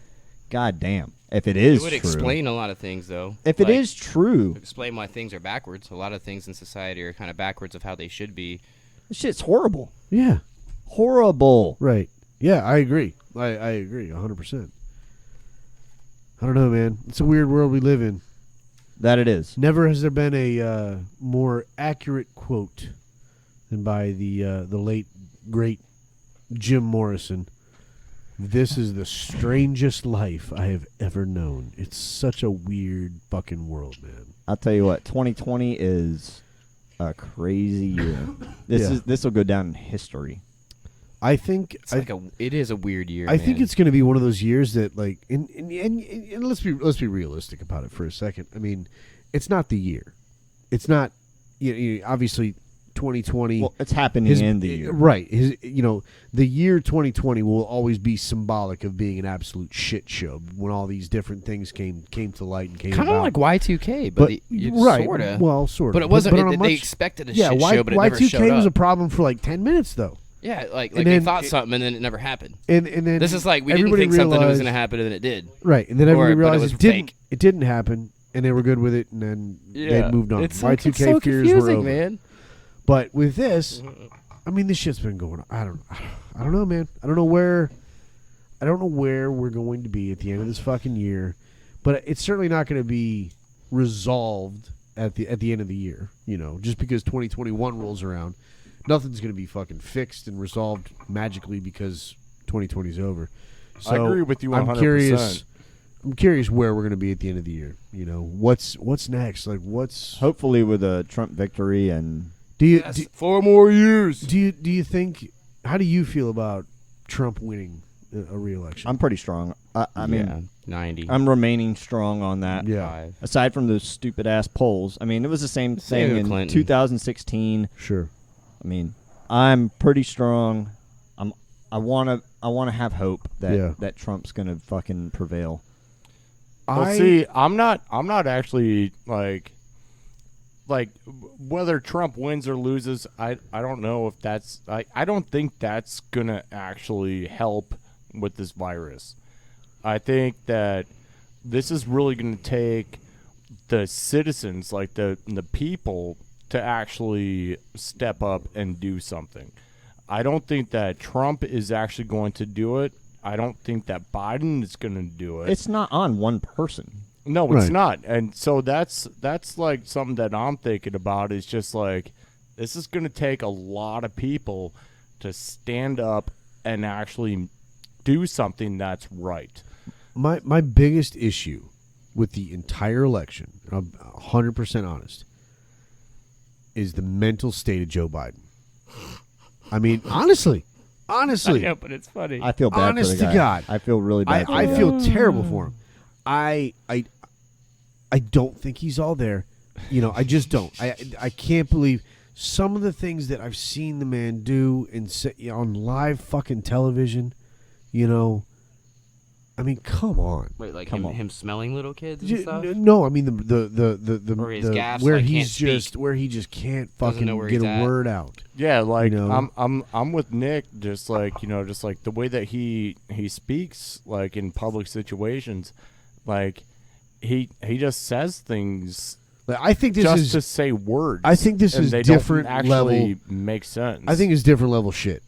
goddamn, if it is It would true, explain a lot of things, though. if it is true, explain why things are backwards. A lot of things in society are kind of backwards of how they should be. this shit's horrible. Yeah. Horrible. Right. Yeah, I agree. I agree 100%. I don't know, man. It's a weird world we live in. That it is. Never has there been a more accurate quote than by the late great Jim Morrison. This is the strangest life I have ever known. It's such a weird fucking world, man. I'll tell you what. 2020 is a crazy year. Yeah. This will go down in history. I think it is a weird year. I think it's going to be one of those years that, like, and let's be realistic about it for a second. I mean, it's not the year. It's not. Obviously, 2020. Well, it's happening in the year, right? The year 2020 will always be symbolic of being an absolute shit show when all these different things came to light and came kind of about. like Y2K, but right, sort of. well, sort of, but it wasn't. But on a they much- expected a yeah, shit show, but it never Y2K showed was up. a problem for like 10 minutes though. Yeah, like And they then thought something and then it never happened. And then This is like we didn't everybody think something was realized- going to happen and then it did. Right, and then Or- everybody but it realized was it didn't. fake. It didn't happen, and they were good with it, and then they moved on. It's Y2K it's so fears confusing, were over. man. But with this, I mean, this shit's been going on. I don't know, man. I don't know where we're going to be at the end of this fucking year, but it's certainly not going to be resolved at the end of the year. Just because 2021 rolls around, nothing's going to be fucking fixed and resolved magically because 2020 is over. So I agree with you 100%. I'm curious where we're going to be at the end of the year. What's next? Like, what's hopefully with a Trump victory and. do you 4 more years. do you think? How do you feel about Trump winning a re-election? I'm pretty strong. I mean, yeah, 90. I'm remaining strong on that. Yeah. 5. Aside from those stupid ass polls, I mean, it was the same Same thing with in Clinton. 2016. Sure. I mean, I'm pretty strong. I want to have hope that Trump's gonna fucking prevail. Well, see, I'm not actually like whether Trump wins or loses. I don't know if that's. I don't think that's gonna actually help with this virus. I think that this is really gonna take the citizens, like the people, to actually step up and do something. I don't think that Trump is actually going to do it. I don't think that Biden is going to do it. It's not on one person. No, it's Right. not. And so that's like something that I'm thinking about is just like this is going to take a lot of people to stand up and actually do something that's right. My biggest issue with the entire election, and I'm 100% honest, is the mental state of Joe Biden. I mean, honestly, I know, but it's funny. I feel bad Honest for the to guy. God. I feel really bad. for I the guy. feel terrible for him. I don't think he's all there. I just don't. I can't believe some of the things that I've seen the man do on live fucking television. I mean, come on. Wait, like Come on. him smelling little kids and stuff? No, I mean the Or his gaffes, where like, he's can't just speak. where he just can't Doesn't fucking know where get he's a at. word out. Yeah, like know? I'm with Nick. Just like just like the way that he speaks, like in public situations, like he just says things Like, I think this just is to say words. I think this and is they different don't actually level. make sense. I think it's different level shit.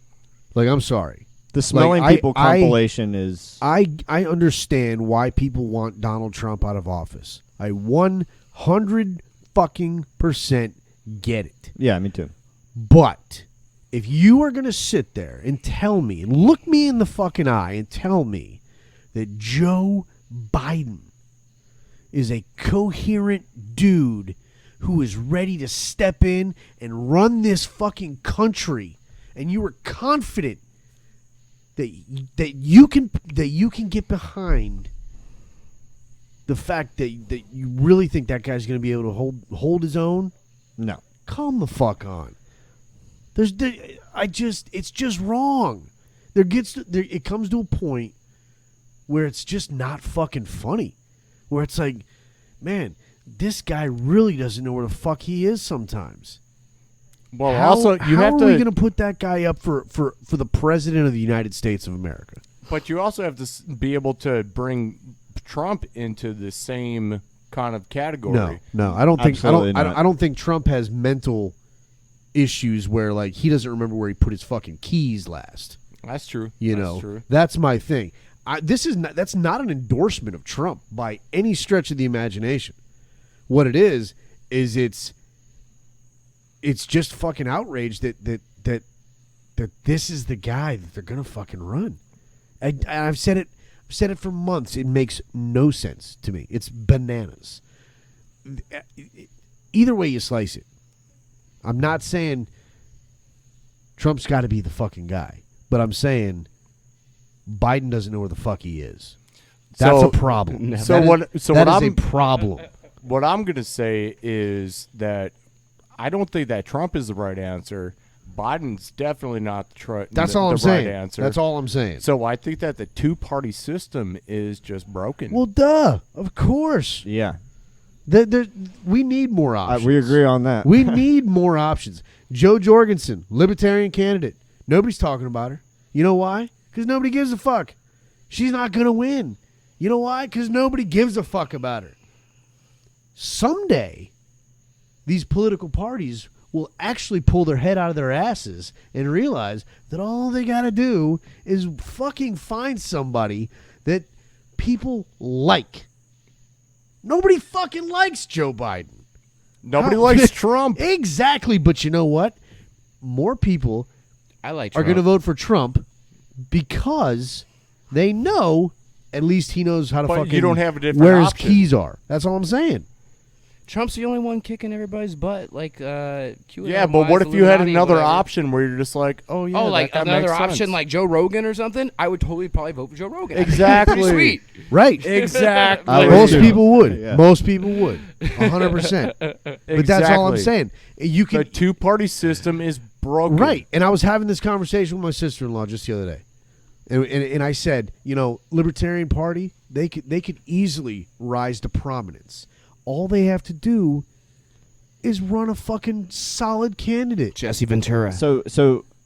Like, I'm sorry. The smelling Like, people I- compilation is. I understand why people want Donald Trump out of office. I 100 fucking % get it. Yeah, me too. But if you are going to sit there and tell me, and look me in the fucking eye and tell me that Joe Biden is a coherent dude who is ready to step in and run this fucking country, and you are confident that you can get behind the fact that you really think that guy's going to be able to hold his own, No. calm the fuck on. It's just wrong. It comes to a point where it's just not fucking funny. Where it's like, man, this guy really doesn't know where the fuck he is sometimes. Well, How also you have are to. we going to put that guy up for the president of the United States of America? But you also have to be able to bring Trump into the same kind of category. No, I don't think Absolutely not. I don't think Trump has mental issues where like he doesn't remember where he put his fucking keys last. That's true. You That's know, true. that's my thing. That's not an endorsement of Trump by any stretch of the imagination. What it is it's just fucking outrage that this is the guy that they're gonna fucking run. I've said it for months. It makes no sense to me. It's bananas. Either way you slice it, I'm not saying Trump's got to be the fucking guy, but I'm saying Biden doesn't know where the fuck he is. That's So- a problem. so That is- what- so that what is I'm- a problem. What I'm going to say is that I don't think that Trump is the right answer. Biden's definitely not That's all I'm the saying. right answer. That's all I'm saying. So I think that the two-party system is just broken. Well, duh. Of course. Yeah. We need more options. We agree on that. We need more options. Joe Jorgensen, libertarian candidate. Nobody's talking about her. You know why? Because nobody gives a fuck. She's not going to win. You know why? Because nobody gives a fuck about her. Someday, these political parties will actually pull their head out of their asses and realize that all they got to do is fucking find somebody that people like. Nobody fucking likes Joe Biden. Nobody How- likes Trump. Exactly, but you know what? More people I like are Trump. going to vote for Trump because they know at least he knows how to But fucking you don't have a different where option. his keys are. That's all I'm saying. Trump's the only one kicking everybody's butt. Like, QAnon Yeah, but what wise, if you had Illuminati, another whatever. option where you're just like, oh yeah, Oh, like that another makes option, sense. like Joe Rogan or something? I would totally probably vote for Joe Rogan. Exactly. Pretty sweet. Right. Exactly. I would Most too. people would. Yeah. Most people would. 100%. But that's all I'm Exactly. saying. You The can two-party system is broken. Right. And I was having this conversation with my sister-in-law just the other day. And I said, you know, Libertarian Party, they could easily rise to prominence. All they have to do is run a fucking solid candidate. Jesse Ventura. So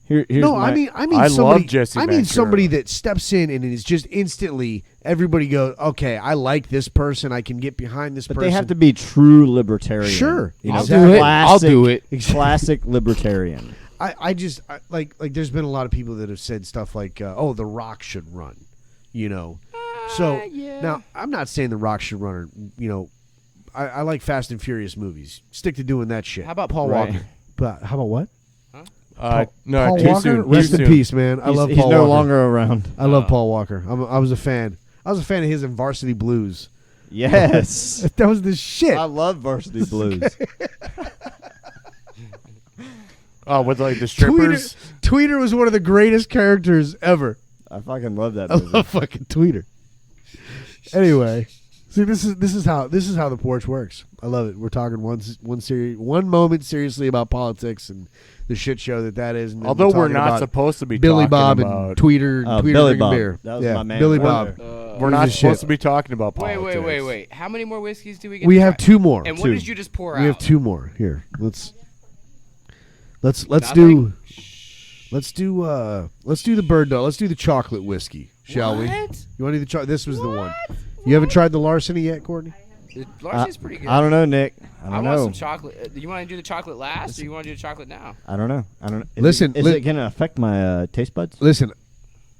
here's No, my, I mean I love somebody. Jesse I mean Ventura. somebody that steps in and is just instantly everybody goes, okay, I like this person. I can get behind this but person. they have to be true libertarian. Sure. You know, I'll do it. I'll classic- do it. Classic libertarian. I just like there's been a lot of people that have said stuff like, oh, The Rock should run, you know. So yeah. now I'm not saying The Rock should run, or, you know, I like Fast and Furious movies. Stick to doing that shit. How about Paul Right. Walker? But how about what? No, Paul too Walker, soon. rest too in soon. peace, man. I love He's Paul no Walker. longer around. I love Paul Walker. I was a fan. I was a fan of his in Varsity Blues. Yes. That was the shit. I love Varsity Blues. Oh, with like the strippers. Tweeter was one of the greatest characters ever. I fucking love that I movie. love fucking Tweeter. Anyway, see, this is how the porch works. I love it. We're talking one moment seriously about politics and the shit show that is. And then Although we're talking not about supposed to be Billy talking Bob about, and Tweeter, Oh, Tweeter Billy drinking Bob. beer. That was yeah, my man Billy right Bob. there. we're not Piece of supposed shit. to be talking about Wait, politics. wait. How many more whiskeys do we get? We to have try? 2 more. And what Two. did you just pour out? We have 2 more here. Let's Nothing? let's do the bird dog. Let's do the chocolate whiskey, shall we? What? You want to do the chocolate? This was the one. You haven't tried the Larceny yet, Courtney? Larcy's pretty good. I don't know, Nick. I I don't want know. some chocolate. Do you want to do the chocolate last, or you want to do the chocolate now? I don't know. Listen, is it gonna affect my taste buds? Listen,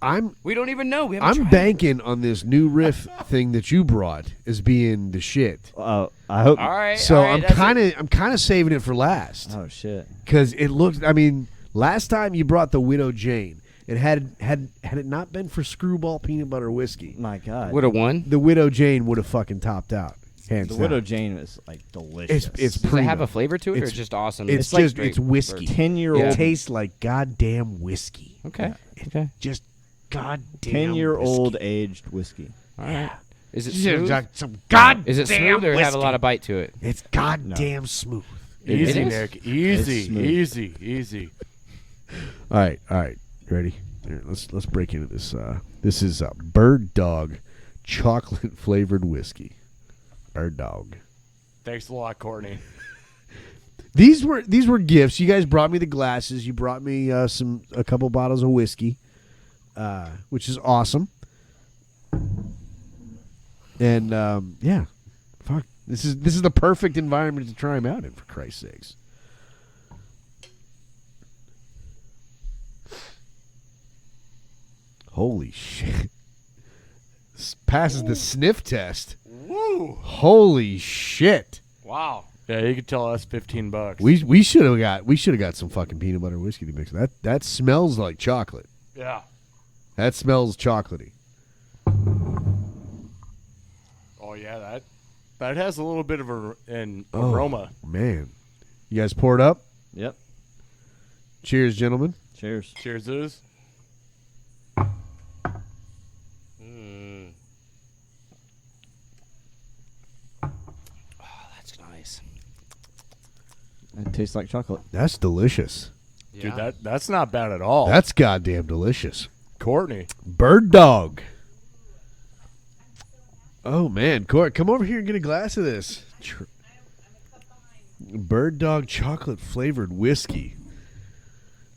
I'm We don't even know. We haven't I'm tried banking on this new riff thing that you brought as being the shit. I hope. It. All right. So all right, that's it. I'm kind of saving it for last Oh shit. because it looks. I mean, last time you brought the Widow Jane, it had it not been for Screwball peanut butter whiskey, My God. Would have won. the Widow Jane would have fucking topped out. Hands the down. Widow Jane is like delicious. It's Does it primo. have a flavor to it, or It's- it's just awesome? It's like just straight it's whiskey. bourbon? 10-year-old. It tastes like goddamn whiskey. Okay. Okay. Just goddamn 10-year-old whiskey. aged whiskey. All right. Is it She said, smooth? some goddamn Is it smooth or have a whiskey. lot of bite to it? It's goddamn smooth. Easy, is? Nick. Easy, smooth. easy. All right. Ready? Here, let's break into this. This is Bird Dog chocolate flavored whiskey. Bird Dog. Thanks a lot, Courtney. These were gifts. You guys brought me the glasses. You brought me a couple bottles of whiskey, which is awesome. And yeah, fuck. This is the perfect environment to try them out in, for Christ's sakes. Holy shit! Passes the sniff test. Woo! Holy shit! Wow. Yeah, you could tell us $15. We should have got some fucking peanut butter whiskey to mix. That smells like chocolate. Yeah. That smells chocolatey. Oh yeah, that has a little bit of an aroma. Oh, man. You guys pour it up? Yep. Cheers, gentlemen. Cheers. Cheers, Zeus. Mm. Oh, that's nice. It tastes like chocolate. That's delicious. Dude, that's not bad at all. That's goddamn delicious. Courtney. Bird Dog. Oh, man. Court, come over here and get a glass of this. Bird Dog chocolate flavored whiskey.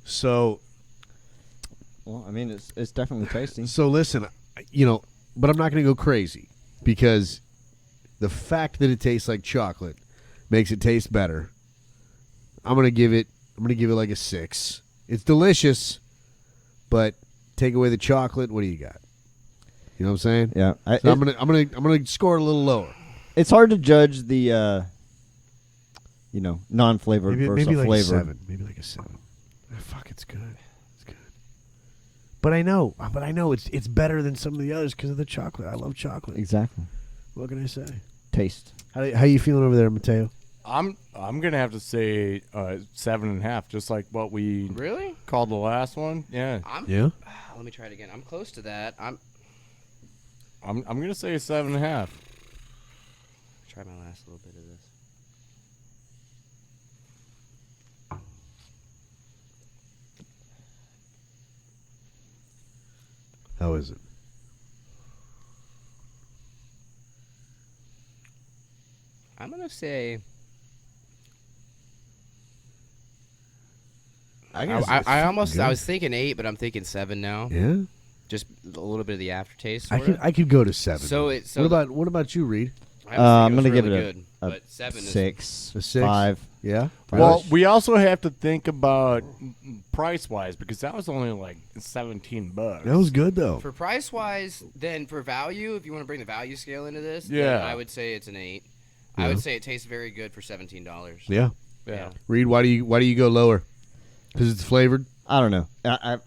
So Well, I mean, it's definitely tasty. So listen, but I'm not going to go crazy because the fact that it tastes like chocolate makes it taste better. I'm going to give it like a 6. It's delicious, but take away the chocolate, what do you got? You know what I'm saying? Yeah. So I'm going to score it a little lower. It's hard to judge the non-flavored versus Maybe like flavored. a 7. Maybe like a 7. Fuck, it's good. It's good. But I know it's better than some of the others because of the chocolate. I love chocolate. Exactly. What can I say? Taste. How you feeling over there, Mateo? I'm gonna have to say 7.5, just like what we Really? called the last one. Yeah, Yeah. Let me try it again. I'm close to that. I'm gonna say 7.5. Try my last little bit of this. How is it? I'm gonna say. I almost good. I was thinking 8, but I'm thinking 7 now. Yeah. Just a little bit of the aftertaste. I could go to 7. So what about you, Reed? I'm gonna give it good, a but 7 6. A 6? 5. Yeah. Well, we also have to think about price-wise because that was only like $17. That was good though. For price wise, then for value, if you want to bring the value scale into this, Yeah. then I would say it's an 8. Yeah. I would say it tastes very good for $17. Yeah. Yeah. Reed, why do you go lower? Because it's flavored. I don't know.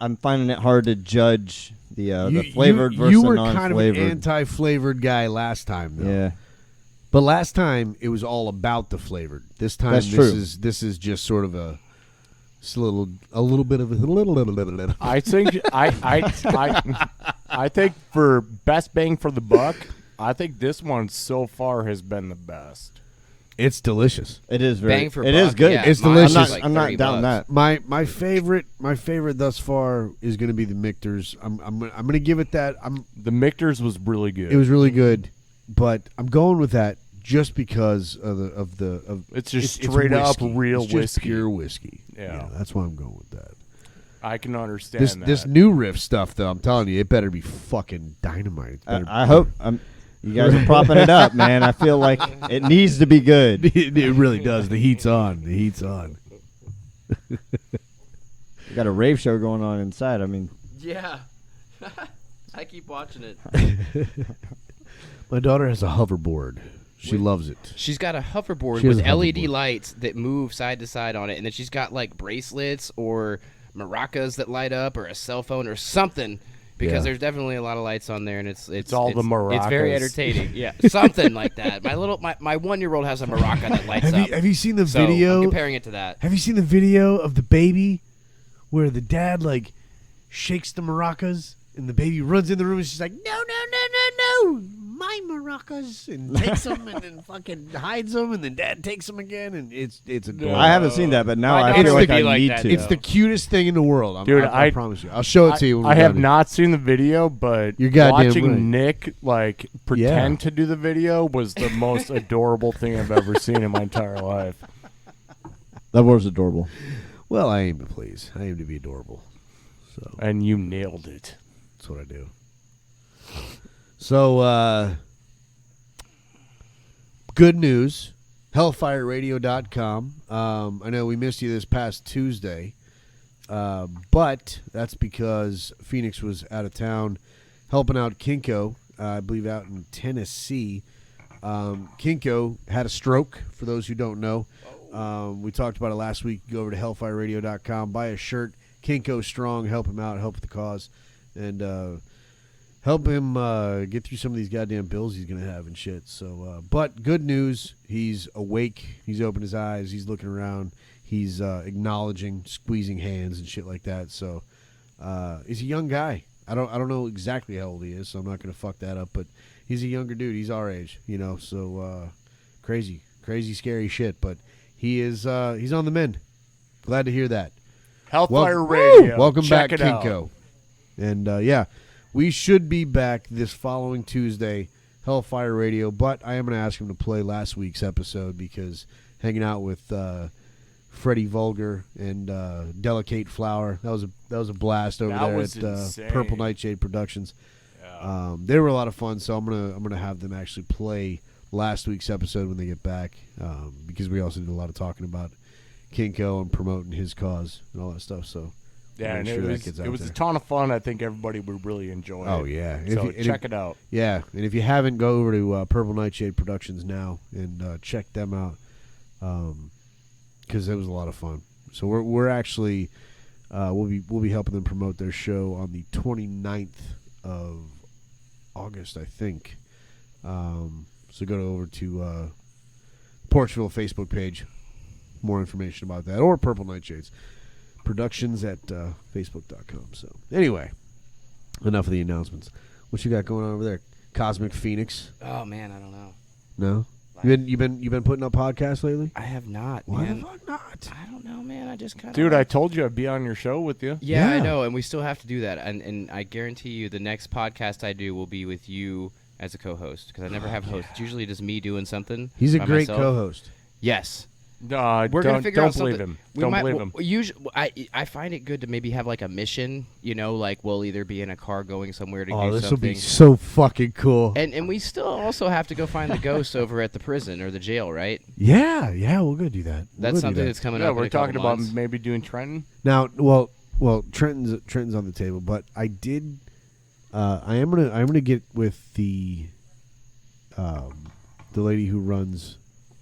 I'm finding it hard to judge the flavored versus you were non-flavored. kind of an anti-flavored guy last time, though. Yeah. But last time it was all about the flavored. This time That's true. This is just sort of a little bit of a little. I think I think for best bang for the buck, I think this one so far has been the best. It's delicious. It is very. Bang for it buck, is good. yeah, It's mine's delicious. like I'm not 30 doubting bucks. that. My favorite thus far is going to be the Michters. I'm going to give it that. The Michter's was really good. It was really good, but I'm going with that just because of the It's just straight up whiskey. real It's just whiskey. pure whiskey. Yeah. That's why I'm going with that. I can understand that. This new riff stuff though, I'm telling you, it better be fucking dynamite. It better I hope. You guys are propping it up, man. I feel like it needs to be good. it really does. The heat's on. The heat's on. You got a rave show going on inside. I mean, Yeah. I keep watching it. My daughter has a hoverboard. She loves it. She's got a hoverboard She has with a LED hoverboard. lights that move side to side on it, and then she's got like bracelets or maracas that light up, or a cell phone or something. Because Yeah. there's definitely a lot of lights on there, and it's all the It's very maracas. entertaining. Yeah, something like that. My 1-year-old has a maraca that lights up. Have you seen the So, video? I'm comparing it to that. Have you seen the video of the baby where the dad like shakes the maracas and the baby runs in the room and she's like, "No, no, no, no, no! My my maracas, and takes them and then fucking hides them, and then Dad takes them again, and it's adorable. I haven't seen that, but now My I daughter feel would like be I like need that, to. It's the cutest thing in the world. Dude, I promise you. I'll show it to you. When I we're have done. not seen the video, but You're goddamn watching right. Nick like pretend to do the video was the most adorable thing I've ever seen in my entire life. That was adorable. Well, I aim to please. I aim to be adorable. So And you nailed it. that's what I do. So, good news. Hellfireradio.com. I know we missed you this past Tuesday, but that's because Phoenix was out of town helping out Kinko, I believe out in Tennessee. Kinko had a stroke, for those who don't know. We talked about it last week. Go over to hellfireradio.com, buy a shirt. Kinko Strong, help him out, help with the cause, and help him get through some of these goddamn bills he's going to have and shit. So, but good news, he's awake. He's opened his eyes. He's looking around. He's acknowledging, squeezing hands and shit like that. So, he's a young guy. I don't know exactly how old he is, so I'm not going to fuck that up. But he's a younger dude. He's our age, you know. So, crazy, scary shit. But he is he's on the mend. Glad to hear that. Hellfire Radio. Welcome Check back, it out. Kinko. And yeah, we should be back this following Tuesday, Hellfire Radio. But I am going to ask him to play last week's episode because hanging out with Freddie Vulgar and Delicate Flower, that was a blast over That there was at insane. Purple Nightshade Productions. Yeah. They were a lot of fun, so I'm gonna have them actually play last week's episode when they get back because we also did a lot of talking about Kinko and promoting his cause and all that stuff. So Yeah, and make sure that it gets was, out it was there. a ton of fun. I think everybody would really enjoy it. Oh yeah, So check it out. Yeah, and if you haven't, go over to Purple Nightshade Productions now and check them out because it was a lot of fun. So we're actually we'll be helping them promote their show on the 29th of August, I think. So go over to Porchville Facebook page, more information about that, or Purple Nightshades Productions at Facebook.com. So anyway, enough of the announcements. What you got going on over there, Cosmic Phoenix? Oh man, I don't know. No, you've been putting up podcasts lately. I have not. Why man. the fuck not? I don't know, man. I just kind of. Dude, I told you I'd be on your show with you. Yeah, I Yeah. know, and we still have to do that. And I guarantee you, the next podcast I do will be with you as a co-host because I never have hosts. It's usually just me doing something. He's a by great myself. co-host. Yes. No, We're gonna figure don't out believe something. him. Don't believe him. Usually, I find it good to maybe have like a mission. You know, like we'll either be in a car going somewhere to Oh, do this will something. be so fucking cool. And we still also have to go find the ghosts over at the prison or the jail, right? Yeah, we'll go do that. That's something that's coming Yeah, up. we're in a couple talking about months. maybe doing Trenton. Now, well, Trenton's on the table, but I did. I am gonna get with the lady who runs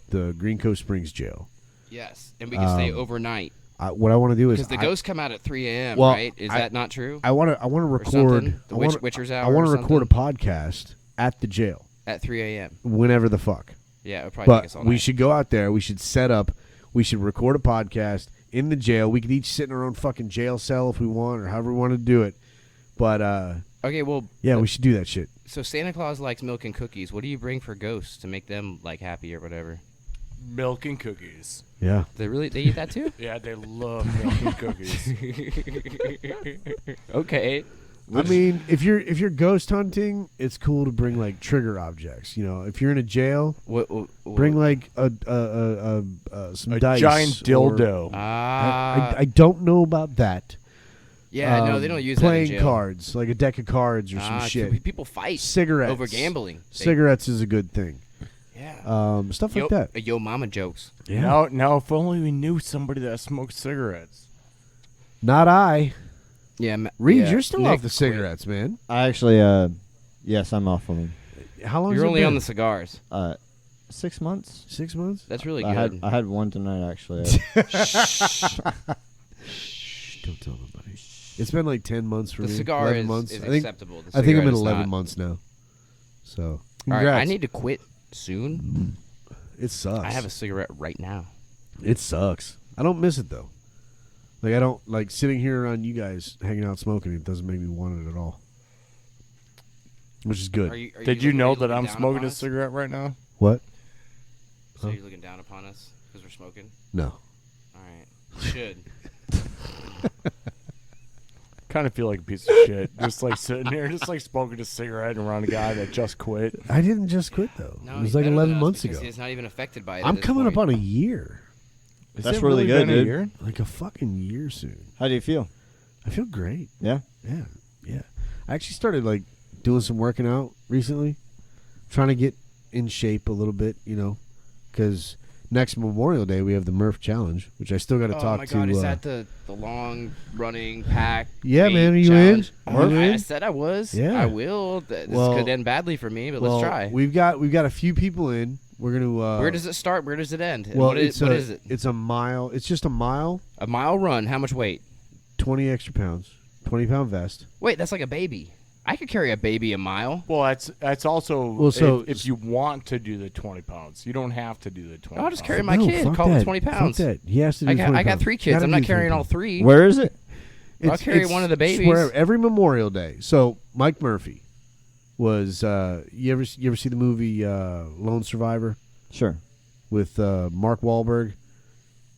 the Green Coast Springs jail. Yes, and we can stay overnight What I want to do is because the ghosts come out at 3 a.m. Well, right? Is that not true? I want to something? record The I wanna- Witcher's I Hour want or to record a something? podcast at the jail At 3 a.m. whenever the fuck. Yeah, it would probably take But us all we night. should go out there. We should set up. We should record a podcast in the jail. We could each sit in our own fucking jail cell if we want, or however we want to do it. But Okay, well, yeah, we should do that shit. so Santa Claus likes milk and cookies. What do you bring for ghosts to make them like happy or whatever? Milk and cookies. Yeah. They eat that too? Yeah, they love milk and cookies. Okay. I mean, if you're ghost hunting, it's cool to bring like trigger objects. You know, if you're in a jail, What, bring like some A dice, giant or- dildo. I don't know about that. Yeah, no, they don't use playing that in jail. cards, like a deck of cards or some shit. People fight Cigarettes over gambling. Cigarettes is a good thing. Yeah. Stuff like that. Yo mama jokes. Yeah. Now, if only we knew somebody that smoked cigarettes. Not I. Yeah, Reed, yeah. you're still Nick off the quit. cigarettes, man. I actually, yes, I'm off of them. How long? You're has it only on been? the cigars. 6 months. 6 months. That's really I good. had one tonight actually. Don't tell nobody. It's been like 10 months for the me. cigar 11 is, months. is I think. acceptable. The I think I'm cigarette at is 11 not. months now. So, All congrats. right, I need to quit soon. It sucks. I have a cigarette right now. It sucks. I don't miss it though. Like I don't like sitting here around you guys hanging out smoking. It doesn't make me want it at all. which is good. Did you know looking that I'm down smoking upon a us? cigarette right now? What? So you're looking down upon us because we're smoking? No. All right. You should. Kind of feel like a piece of shit, just like sitting here, just like smoking a cigarette around a guy that just quit. I didn't just quit though. No, it was he's like better 11 than us months because ago. He's not even affected by it. I'm coming up on a year. Is That's it really good, been a dude. year? Like a fucking year soon. How do you feel? I feel great. Yeah. Yeah. I actually started like doing some working out recently, trying to get in shape a little bit, because next Memorial Day we have the Murph Challenge, which I still got to Oh talk my to. God, is that the long running pack? Yeah, weight man, are you challenge? in? Are you I in? said I was. Yeah. I will. This Well- could end badly for me, but well, let's try. We've got a few people in. We're gonna. Where does it start? Where does it end? And Well, what is it? It's a mile. It's just a mile. A mile run. How much weight? 20 extra pounds. 20-pound vest. Wait, that's like a baby. I could carry a baby a mile. Well, that's also Well, so- if you want to do the 20 pounds, you don't have to do the 20. I'll just pounds. carry my No, kid. fuck Call that. it 20 pounds. Fuck that. He has to do I got 20 got pounds. 3 kids. Gotta I'm do not 20 carrying all pounds. 3. Where is it? I'll carry one of the babies. Swear, every Memorial Day. So Mike Murphy was. You ever see the movie Lone Survivor Sure. with Mark Wahlberg?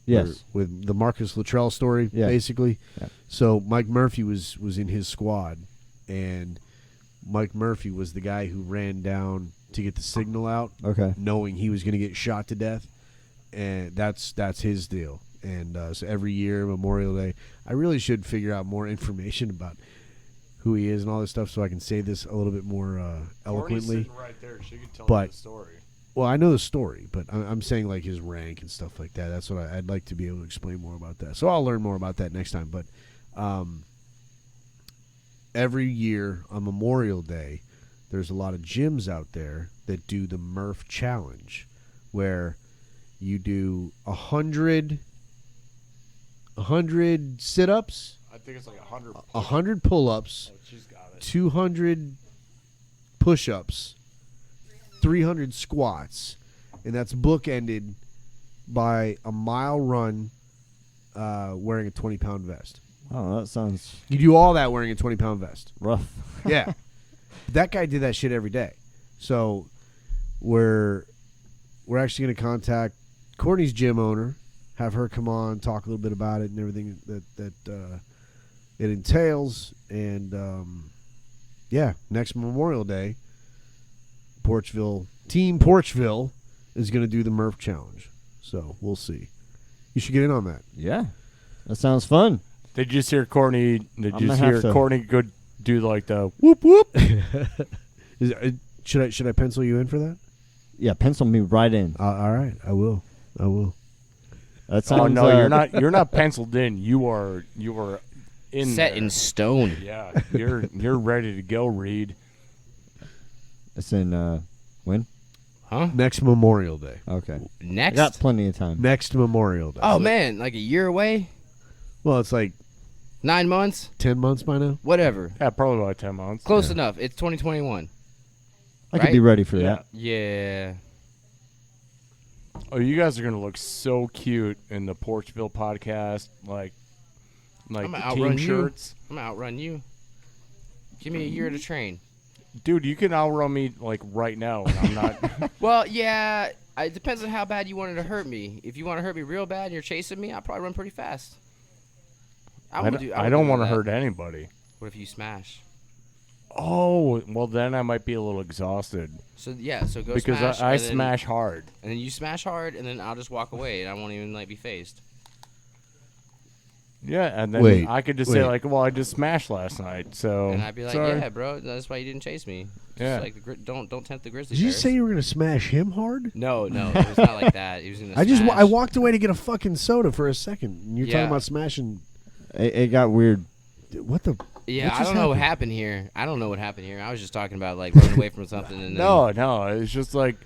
Yes. Or with the Marcus Luttrell story, Yeah. basically. Yeah. So Mike Murphy was in his squad, and Mike Murphy was the guy who ran down to get the signal out, Okay. knowing he was going to get shot to death, and that's his deal. And so every year, Memorial Day, I really should figure out more information about who he is and all this stuff, so I can say this a little bit more eloquently. Right there. She could tell But- you the story. Well, I know the story, but I'm saying like his rank and stuff like that. That's what I'd like to be able to explain more about that. So I'll learn more about that next time. But every year on Memorial Day, there's a lot of gyms out there that do the Murph Challenge, where you do 100 sit-ups, I think it's like 100. 100 pull-ups, Oh, she's got it. 200 push-ups, 300 squats, and that's bookended by a mile run wearing a 20-pound vest. Oh, that sounds You do all that wearing a 20-pound vest. rough. Yeah. That guy did that shit every day. So we're actually going to contact Courtney's gym owner, have her come on, talk a little bit about it and everything that it entails. And, next Memorial Day, Team Porchville is going to do the Murph Challenge. So we'll see. You should get in on that. Yeah. That sounds fun. Did you just hear Courtney? Did I'm you gonna just hear have to- Courtney go do like the whoop whoop? Should I pencil you in for that? Yeah, pencil me right in. All right, I will. That sounds Oh no, you're not penciled in. You are in Set there. in stone. Yeah, you're ready to go, Reed. It's in when? Huh? Next Memorial Day. Okay. I Next? got plenty of time. Next Memorial Day. Oh, man. Like a year away? Well, it's like 9 months? 10 months by now. Whatever. Yeah, probably about 10 months. Close enough. It's 2021. I could be right? ready for Yeah. that. Yeah. Oh, you guys are gonna look so cute in the Porchville podcast, like I'm the gonna team outrun you. shirts. I'm going to outrun you. Give me a year to train. Dude, you can outrun me like right now, and I'm not. Well, yeah. It depends on how bad you wanted to hurt me. If you want to hurt me real bad and you're chasing me, I'll probably run pretty fast. I don't want to hurt anybody. What if you smash? Oh, well then I might be a little exhausted So yeah, so go because smash. I and then- smash hard. and then you smash hard, and then I'll just walk away, and I won't even be faced. Yeah, and then Wait, I could just wait. say like, well, I just smashed last night, so And I'd be like, sorry. yeah, bro, that's why you didn't chase me. Yeah. Just like don't tempt the grizzly Did you bears. say you were going to smash him hard? No, it was not like that. He was gonna. I smash. walked away to get a fucking soda for a second. And you're Yeah. talking about smashing. It got weird. What the? Yeah, what I just don't know what happened? happened here. I don't know what happened here. I was just talking about like running away from something. And then, No, it's just like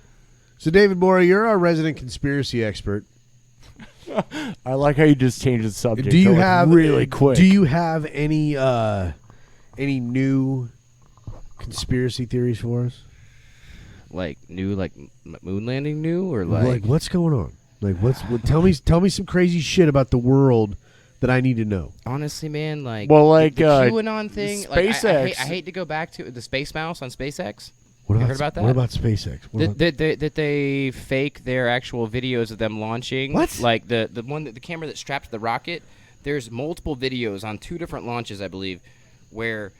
So, David Mora, you're our resident conspiracy expert. I like how you just changed the subject. Do you to, like, have really quick? Do you have any new conspiracy theories for us? like new, like moon landing new, or Like what's going on? Like tell me some crazy shit about the world that I need to know? Honestly, man, like Well, like, the QAnon thing. Like, SpaceX. I hate to go back to the Space Mouse on SpaceX. What You about, heard about that? What about SpaceX? What about- That they fake their actual videos of them launching. What? Like the camera that strapped to the rocket. There's multiple videos on 2 different launches, I believe, where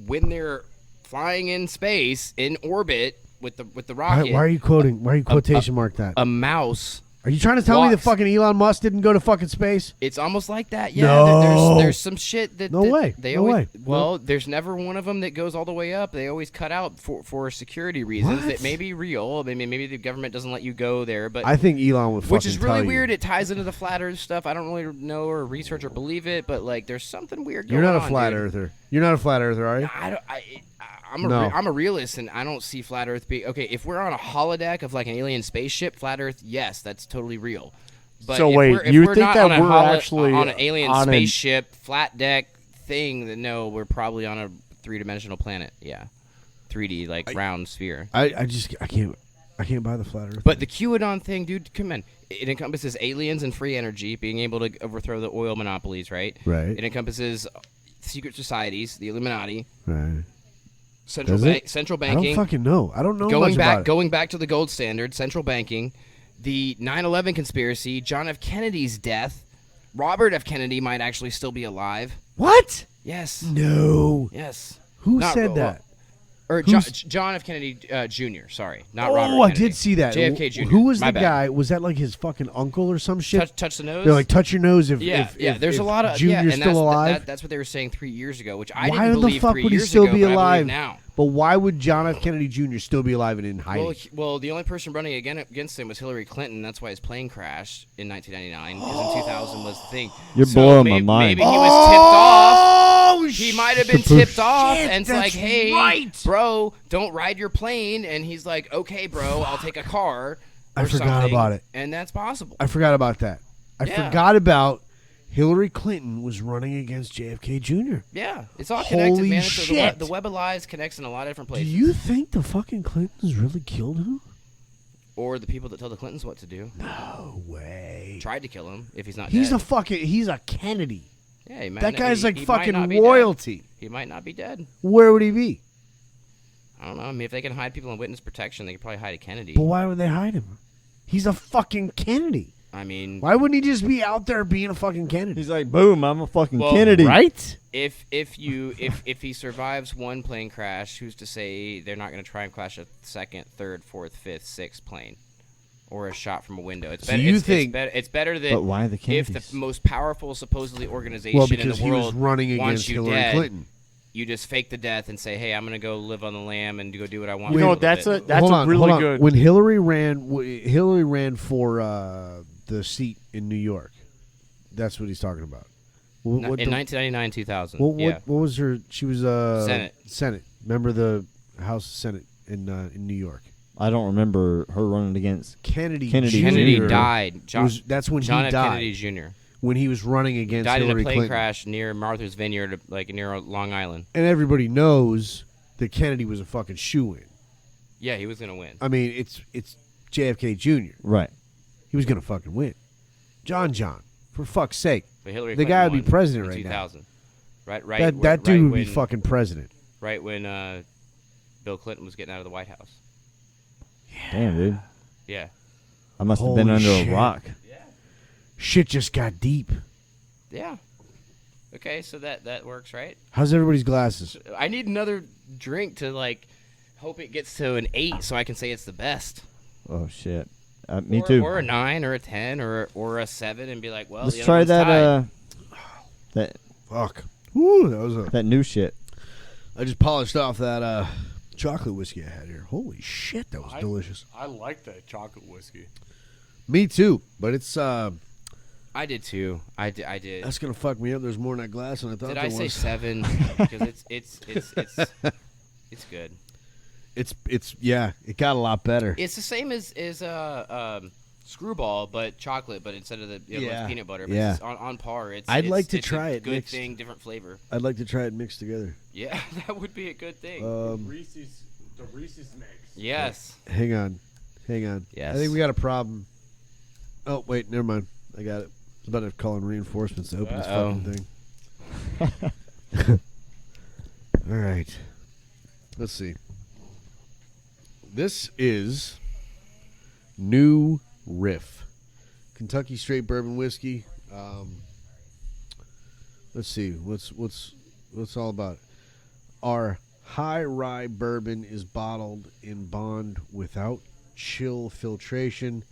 when they're flying in space in orbit with the rocket, why are you quoting? Why are you quotation mark that? a mouse. Are you trying to tell me that walks. fucking Elon Musk didn't go to fucking space? It's almost like that. Yeah, No. there's some shit that No way. They No always, way. Well, there's never one of them that goes all the way up. They always cut out for security reasons What? that may be real. I mean, maybe the government doesn't let you go there, but I think Elon would fucking which is really tell weird. You. It ties into the flat Earth stuff. I don't really know or research or believe it, but like, there's something weird You're going not on. a flat dude. earther. You're not a flat earther, are you? I'm a No. I'm a realist, and I don't see flat Earth being okay. If we're on a holodeck of like an alien spaceship, flat Earth, yes, that's totally real. But So if wait, we're, if you we're think not that on a we're actually on an alien on an- spaceship flat deck thing? Then no, we're probably on a 3-dimensional planet. Yeah, 3D like round sphere. I can't buy the flat earth. But the QAnon thing, dude, come on. It encompasses aliens and free energy, being able to overthrow the oil monopolies, right? Right. It encompasses secret societies, the Illuminati, right. central Does it? central I banking. don't fucking know. I don't know going much back about it. going back to the gold standard, central banking, the 9/11 conspiracy, John F. Kennedy's death, Robert F. Kennedy might actually still be alive. What? Yes. No. Yes. Who Not said Ro- that? Or Who's- John F. Kennedy Jr. Sorry, not Oh, Robert I Kennedy. did see that. JFK Jr. Who was My the bad. guy? Was that like his fucking uncle or some shit? Touch the nose. They're like, touch your nose if Yeah, if there's if a lot of Junior's and still that's, alive. That's what they were saying 3 years ago, which I Why didn't the believe fuck 3 would he years still ago, be but I believe alive? now. But why would John F. Kennedy Jr. still be alive and in hiding? Well, the only person running against him was Hillary Clinton. That's why his plane crashed in 1999, because in 2000 was the thing. You're So blowing my maybe, mind. Maybe he was tipped off. Oh, He might have been tipped off, shit, and it's that's like, hey, right. bro, don't ride your plane. And he's like, okay, bro, I'll take a car. I or forgot something. about it. And that's possible. I forgot about that. I Yeah. forgot about Hillary Clinton was running against JFK Jr. Yeah, it's all connected, Holy man. shit. The web of lies connects in a lot of different Do places. you think the fucking Clintons really killed him? Or the people that tell the Clintons what to do. No way. Tried to kill him if he's not He's dead. he's a Kennedy. Yeah, he might That not- guy's he- like he might fucking not be dead. royalty. He might not be dead. Where would he be? I don't know. I mean, if they can hide people in witness protection, they could probably hide a Kennedy. But why would they hide him? He's a fucking Kennedy. I mean, Why wouldn't he just be out there being a fucking Kennedy? He's like, boom, I'm a fucking Well, Kennedy. Right? if he survives one plane crash, who's to say they're not going to try and crash a second, third, fourth, fifth, sixth plane, or a shot from a window? It's So better. you it's, think- it's better that But why the if Kennedys? the most powerful, supposedly organization Well, in because the he world was running wants against you Hillary dead, Clinton. you just fake the death and say, "Hey, I'm going to go live on the lam and go do what I want." You for know, a little that's bit." a Hold on, really hold on. good. When Hillary ran for the seat in New York. That's what he's talking about. In 1999, 2000. What was her? She was Senate. Senate. Remember the House Senate in New York. I don't remember her running against. Kennedy Kennedy Jr. died. That's when John he F. died. Kennedy Jr. When he was running against died Hillary in a plane Clinton. crash near Martha's Vineyard, like near Long Island. And everybody knows that Kennedy was a fucking shoo-in. Yeah, he was going to win. I mean, it's JFK Jr. Right. He was gonna fucking win. John, for fuck's sake. But Hillary The Clinton guy would be won president in right now. 2000. Right. That dude would be when- fucking president. Right when Bill Clinton was getting out of the White House. Damn, dude. Yeah. I must have been Holy under shit. a rock. Shit just got deep. Yeah. Okay, so that works, right? How's everybody's glasses? I need another drink to like hope it gets to an 8 so I can say it's the best. Oh shit. Me or, too. Or a 9 or a 10 or a 7 and be like, well, Let's the other try one's that. tied. Fuck. Woo, that was That new shit. I just polished off that chocolate whiskey I had here. Holy shit, that was delicious. I like that chocolate whiskey. Me too, but it's I did too. I did. that's gonna fuck me up. There's more in that glass than I thought Did there I say was. 7? Because it's good. It's yeah, it got a lot better. It's the same as Screwball, but chocolate. But instead of the with peanut butter, but Yeah. it's on par. I'd like to it's try a it Good mixed. thing, different flavor. I'd like to try it mixed together. Yeah, that would be a good thing. The Reese's mix. Yes. Hang on. Yes. I think we got a problem. Oh wait, never mind. I got it. was about to call in reinforcements to open this fucking thing. All right. Let's see. This is New Riff, Kentucky straight bourbon whiskey. Let's see. What's all about it? Our high rye bourbon is bottled in bond without chill filtration,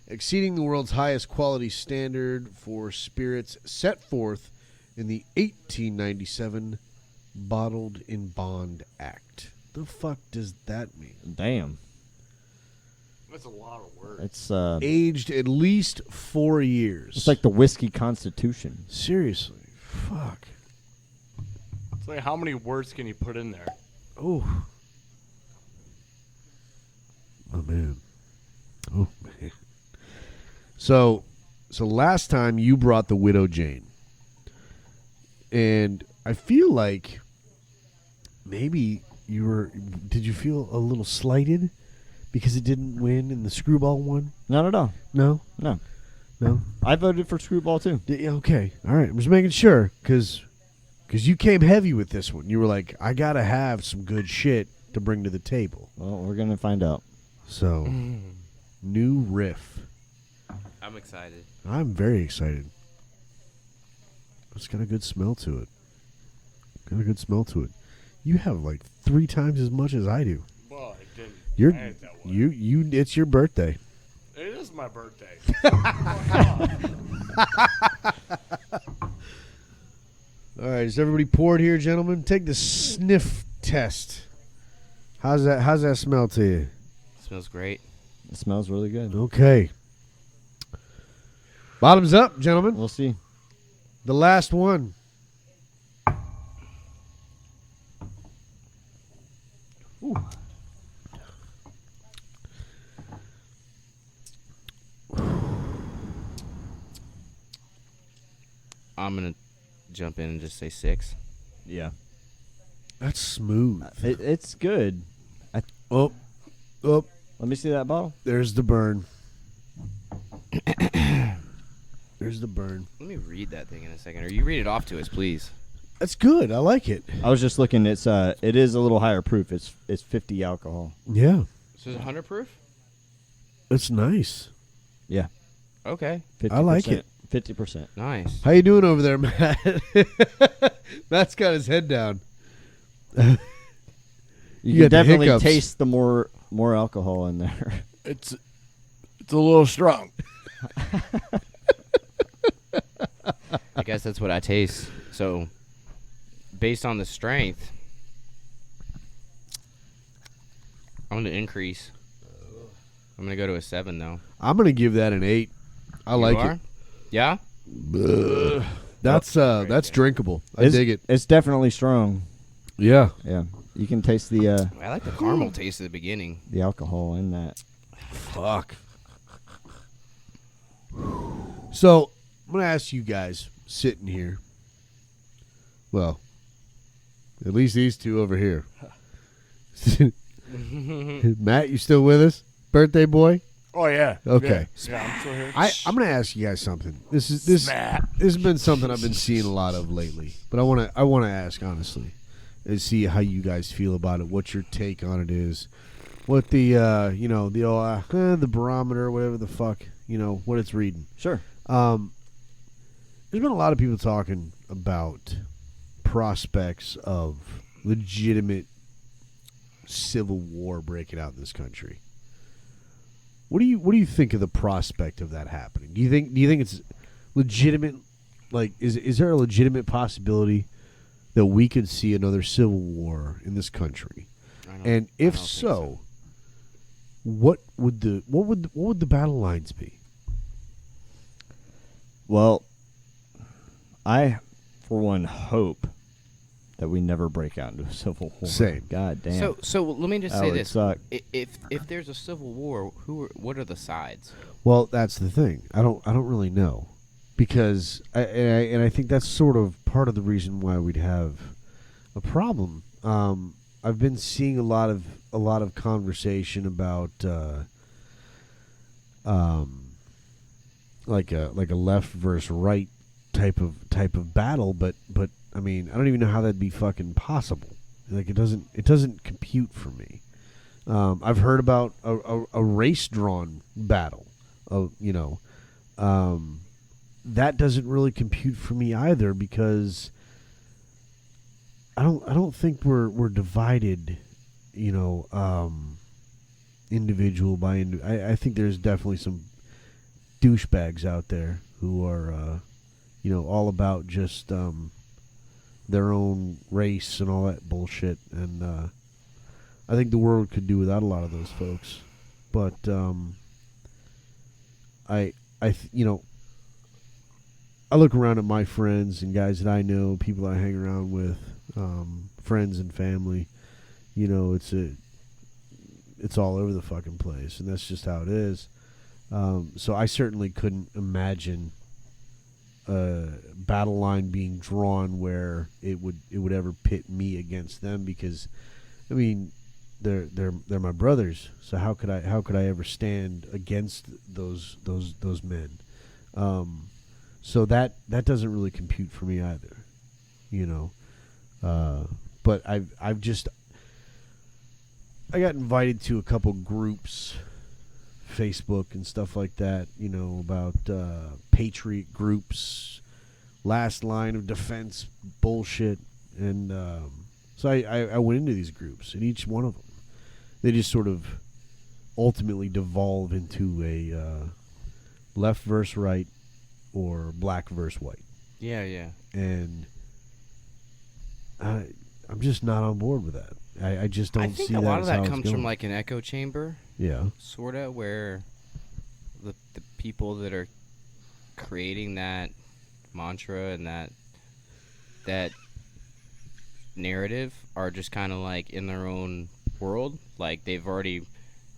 exceeding the world's highest quality standard for spirits set forth in the 1897 Bottled in Bond Act. The fuck does that mean? Damn. That's a lot of words. It's Aged at least 4 years. it's like the whiskey constitution. Seriously. Fuck. It's like, how many words can you put in there? Oh. Oh man. Oh man. So last time you brought the Widow Jane. And I feel like maybe did you feel a little slighted because it didn't win in the Screwball one? Not at all. No? No. No? I voted for Screwball too. Yeah, okay. All right. I'm just making sure because you came heavy with this one. You were like, I got to have some good shit to bring to the table. Well, we're gonna find out. So, New Riff. I'm excited. I'm very excited. It's got a good smell to it. You have like 3 times as much as I do. Well, I didn't. You're I ain't that way. you. It's your birthday. It is my birthday. All right, is everybody poured here, gentlemen? Take the sniff test. How's that smell to you? Smells great. It smells really good. Okay. Bottoms up, gentlemen. We'll see. The last one. Ooh. I'm gonna jump in and just say 6. Yeah. That's smooth. It's good. Oh. Let me see that bottle. There's the burn. There's the burn. Let me read that thing in a second. Or you read it off to us, please. That's good. I like it. I was just looking. It is a little higher proof. It's 50 alcohol. Yeah. So is it 100 proof? It's nice. Yeah. Okay. 50%. I like it. 50%. Nice. How you doing over there, Matt? Matt's got his head down. You You can got the definitely hiccups. taste the more alcohol in there. It's a little strong. I guess that's what I taste. So, based on the strength, I'm going to increase. I'm going to go to a 7, though. I'm gonna give that an 8. I like it. Yeah? That's drinkable. I dig it. It's definitely strong. Yeah. Yeah. You can taste the I like the caramel taste at the beginning. alcohol in that. Fuck. So I'm gonna ask you guys sitting here. Well, at least these two over here. Matt, you still with us? Birthday boy? Oh yeah. Okay. Yeah, I'm still here. I'm gonna ask you guys something. This has been something I've been seeing a lot of lately. But I wanna ask honestly. And see how you guys feel about it, what your take on it is. What the the barometer, whatever the fuck, what it's reading. Sure. There's been a lot of people talking about prospects of legitimate civil war breaking out in this country. What do you think of the prospect of that happening? Do you think it's legitimate? Like, is there a legitimate possibility that we could see another civil war in this country? And if so, what would the battle lines be? Well, I, for one, hope that we never break out into a civil war. Same. God damn. So let me just That say would this: suck. if there's a civil war, what are the sides? Well, that's the thing. I don't really know, because I think that's sort of part of the reason why we'd have a problem. I've been seeing a lot of conversation about like a left versus right type of battle, but I mean, I don't even know how that'd be fucking possible. Like it doesn't compute for me. I've heard about a race drawn battle, that doesn't really compute for me either, because I don't think we're divided, individual by I think there's definitely some douchebags out there who are all about just their own race and all that bullshit, and I think the world could do without a lot of those folks. But I look around at my friends and guys that I know, people I hang around with, friends and family. It's all over the fucking place, and that's just how it is. So I certainly couldn't imagine a battle line being drawn where it would ever pit me against them, because I mean they're my brothers. So how could I ever stand against those men? So that doesn't really compute for me either, But I got invited to a couple groups, Facebook and stuff like that, about patriot groups, last line of defense bullshit, and so I went into these groups, and each one of them, they just sort of ultimately devolve into a left versus right or black versus white. Yeah. And I'm just not on board with that. I just don't see that. I think a lot of as how that it's comes going. from like an echo chamber, Yeah. sort of, where the people that are creating that mantra and that narrative are just kind of like in their own world. Like they've already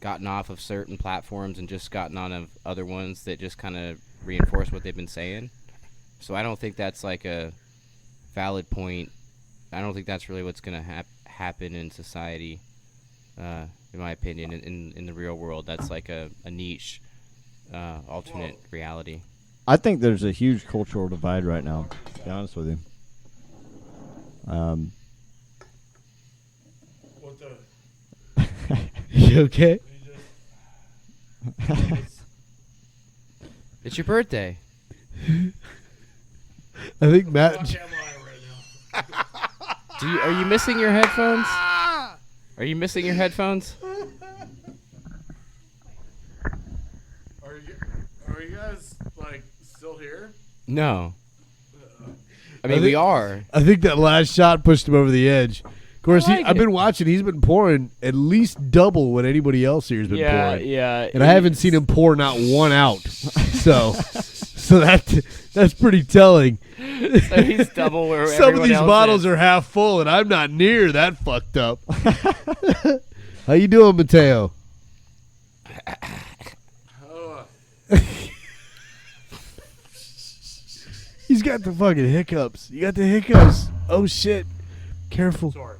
gotten off of certain platforms and just gotten on of other ones that just kind of reinforce what they've been saying. So I don't think that's like a valid point. I don't think that's really what's going to happen in society, in my opinion. In the real world, that's like a niche, alternate reality. I think there's a huge cultural divide right now, to be honest with you. What the? You okay? It's your birthday. I think Matt. Are you missing your headphones? Are you missing your headphones? Are you guys like still here? No. I I mean, think- we are. I think that last shot pushed him over the edge. Of course, I like I've it. been watching. He's been pouring at least double what anybody else here has been pouring. Yeah. And I haven't seen him pour not one out. So that's pretty telling. So he's double where Some of everyone these else bottles is. are half full, and I'm not near that fucked up. How you doing, Mateo? He's got the fucking hiccups. You got the hiccups. Oh shit! Careful. Sorry.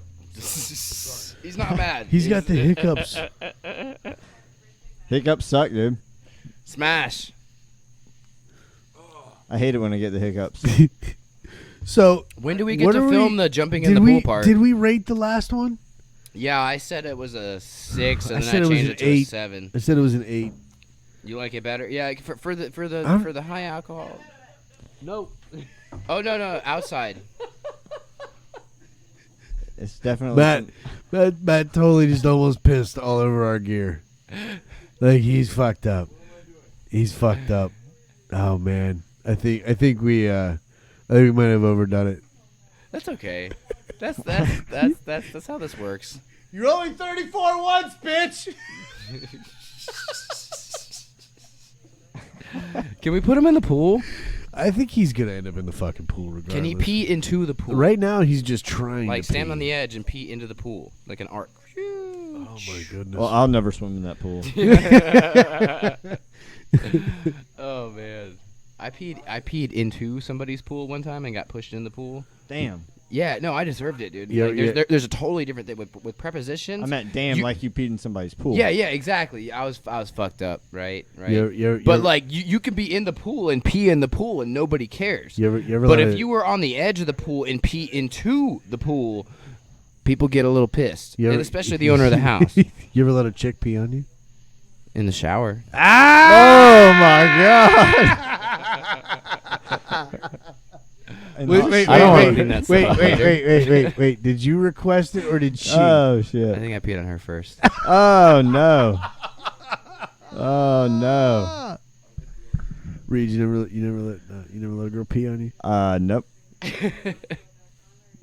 He's not mad. He's got the hiccups. Hiccups suck, dude. Smash. I hate it when I get the hiccups. So When do we get what to are film we- the jumping in did the we pool part? did we rate the last one? Yeah, I said it was a 6, I and said then it I was changed an it to a 8. 7. I said it was an 8. You like it better? Yeah, for I'm- the high alcohol. No. Oh no, outside. It's definitely Matt totally just almost pissed all over our gear. Like he's fucked up. He's fucked up. Oh man, I think we might have overdone it. That's okay. That's how this works. You're only 34 once, bitch. Can we put him in the pool? I think he's gonna end up in the fucking pool regardless. Can he pee into the pool? Right now, he's just trying. Like to stand pee. on the edge and pee into the pool, like an arc. Oh my goodness. Well, I'll never swim in that pool. Oh man, I peed into somebody's pool one time and got pushed in the pool. Damn. Yeah, no, I deserved it, dude. Yeah, Like, there's a totally different thing with prepositions. I meant damn, like you peed in somebody's pool. Yeah, exactly. I was fucked up, right? You're- But like you can be in the pool and pee in the pool and nobody cares. You ever But let if you were on the edge of the pool and pee into the pool, people get a little pissed, You ever- and especially the owner of the house you ever let a chick pee on you? in the shower. Oh my god. Wait, I don't think that's wait. Did you request it or did she? Oh I shit. think I peed on her first. Oh no. Oh no. Reed, you never let a girl pee on you? Nope.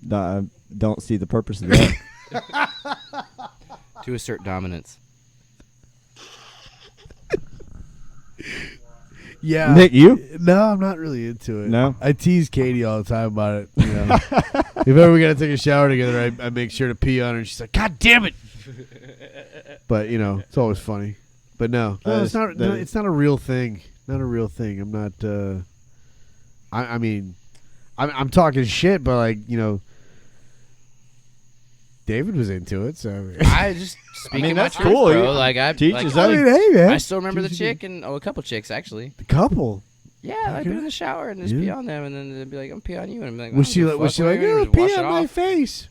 No, I don't see the purpose of that. To assert dominance. Yeah. Nick, you? No, I'm not really into it. No? I tease Katie all the time about it. You know? If ever we gotta take a shower together, I make sure to pee on her, and she's like, "God damn it!" But it's always funny. But no, it's not. No, it's not a real thing. Not a real thing. I'm not. I mean, I'm talking shit, but like David was into it, so I just speaking that's my truth, cool. bro. Like I Teach like, his I own. mean, hey man, I still remember the Teach his chick and a couple chicks actually. the couple. Yeah, I'd be Okay. in the shower and just Yeah. pee on them, and then they'd be like, "I'm pee on you," and I'm like, Was she like, oh, pee pee on my face?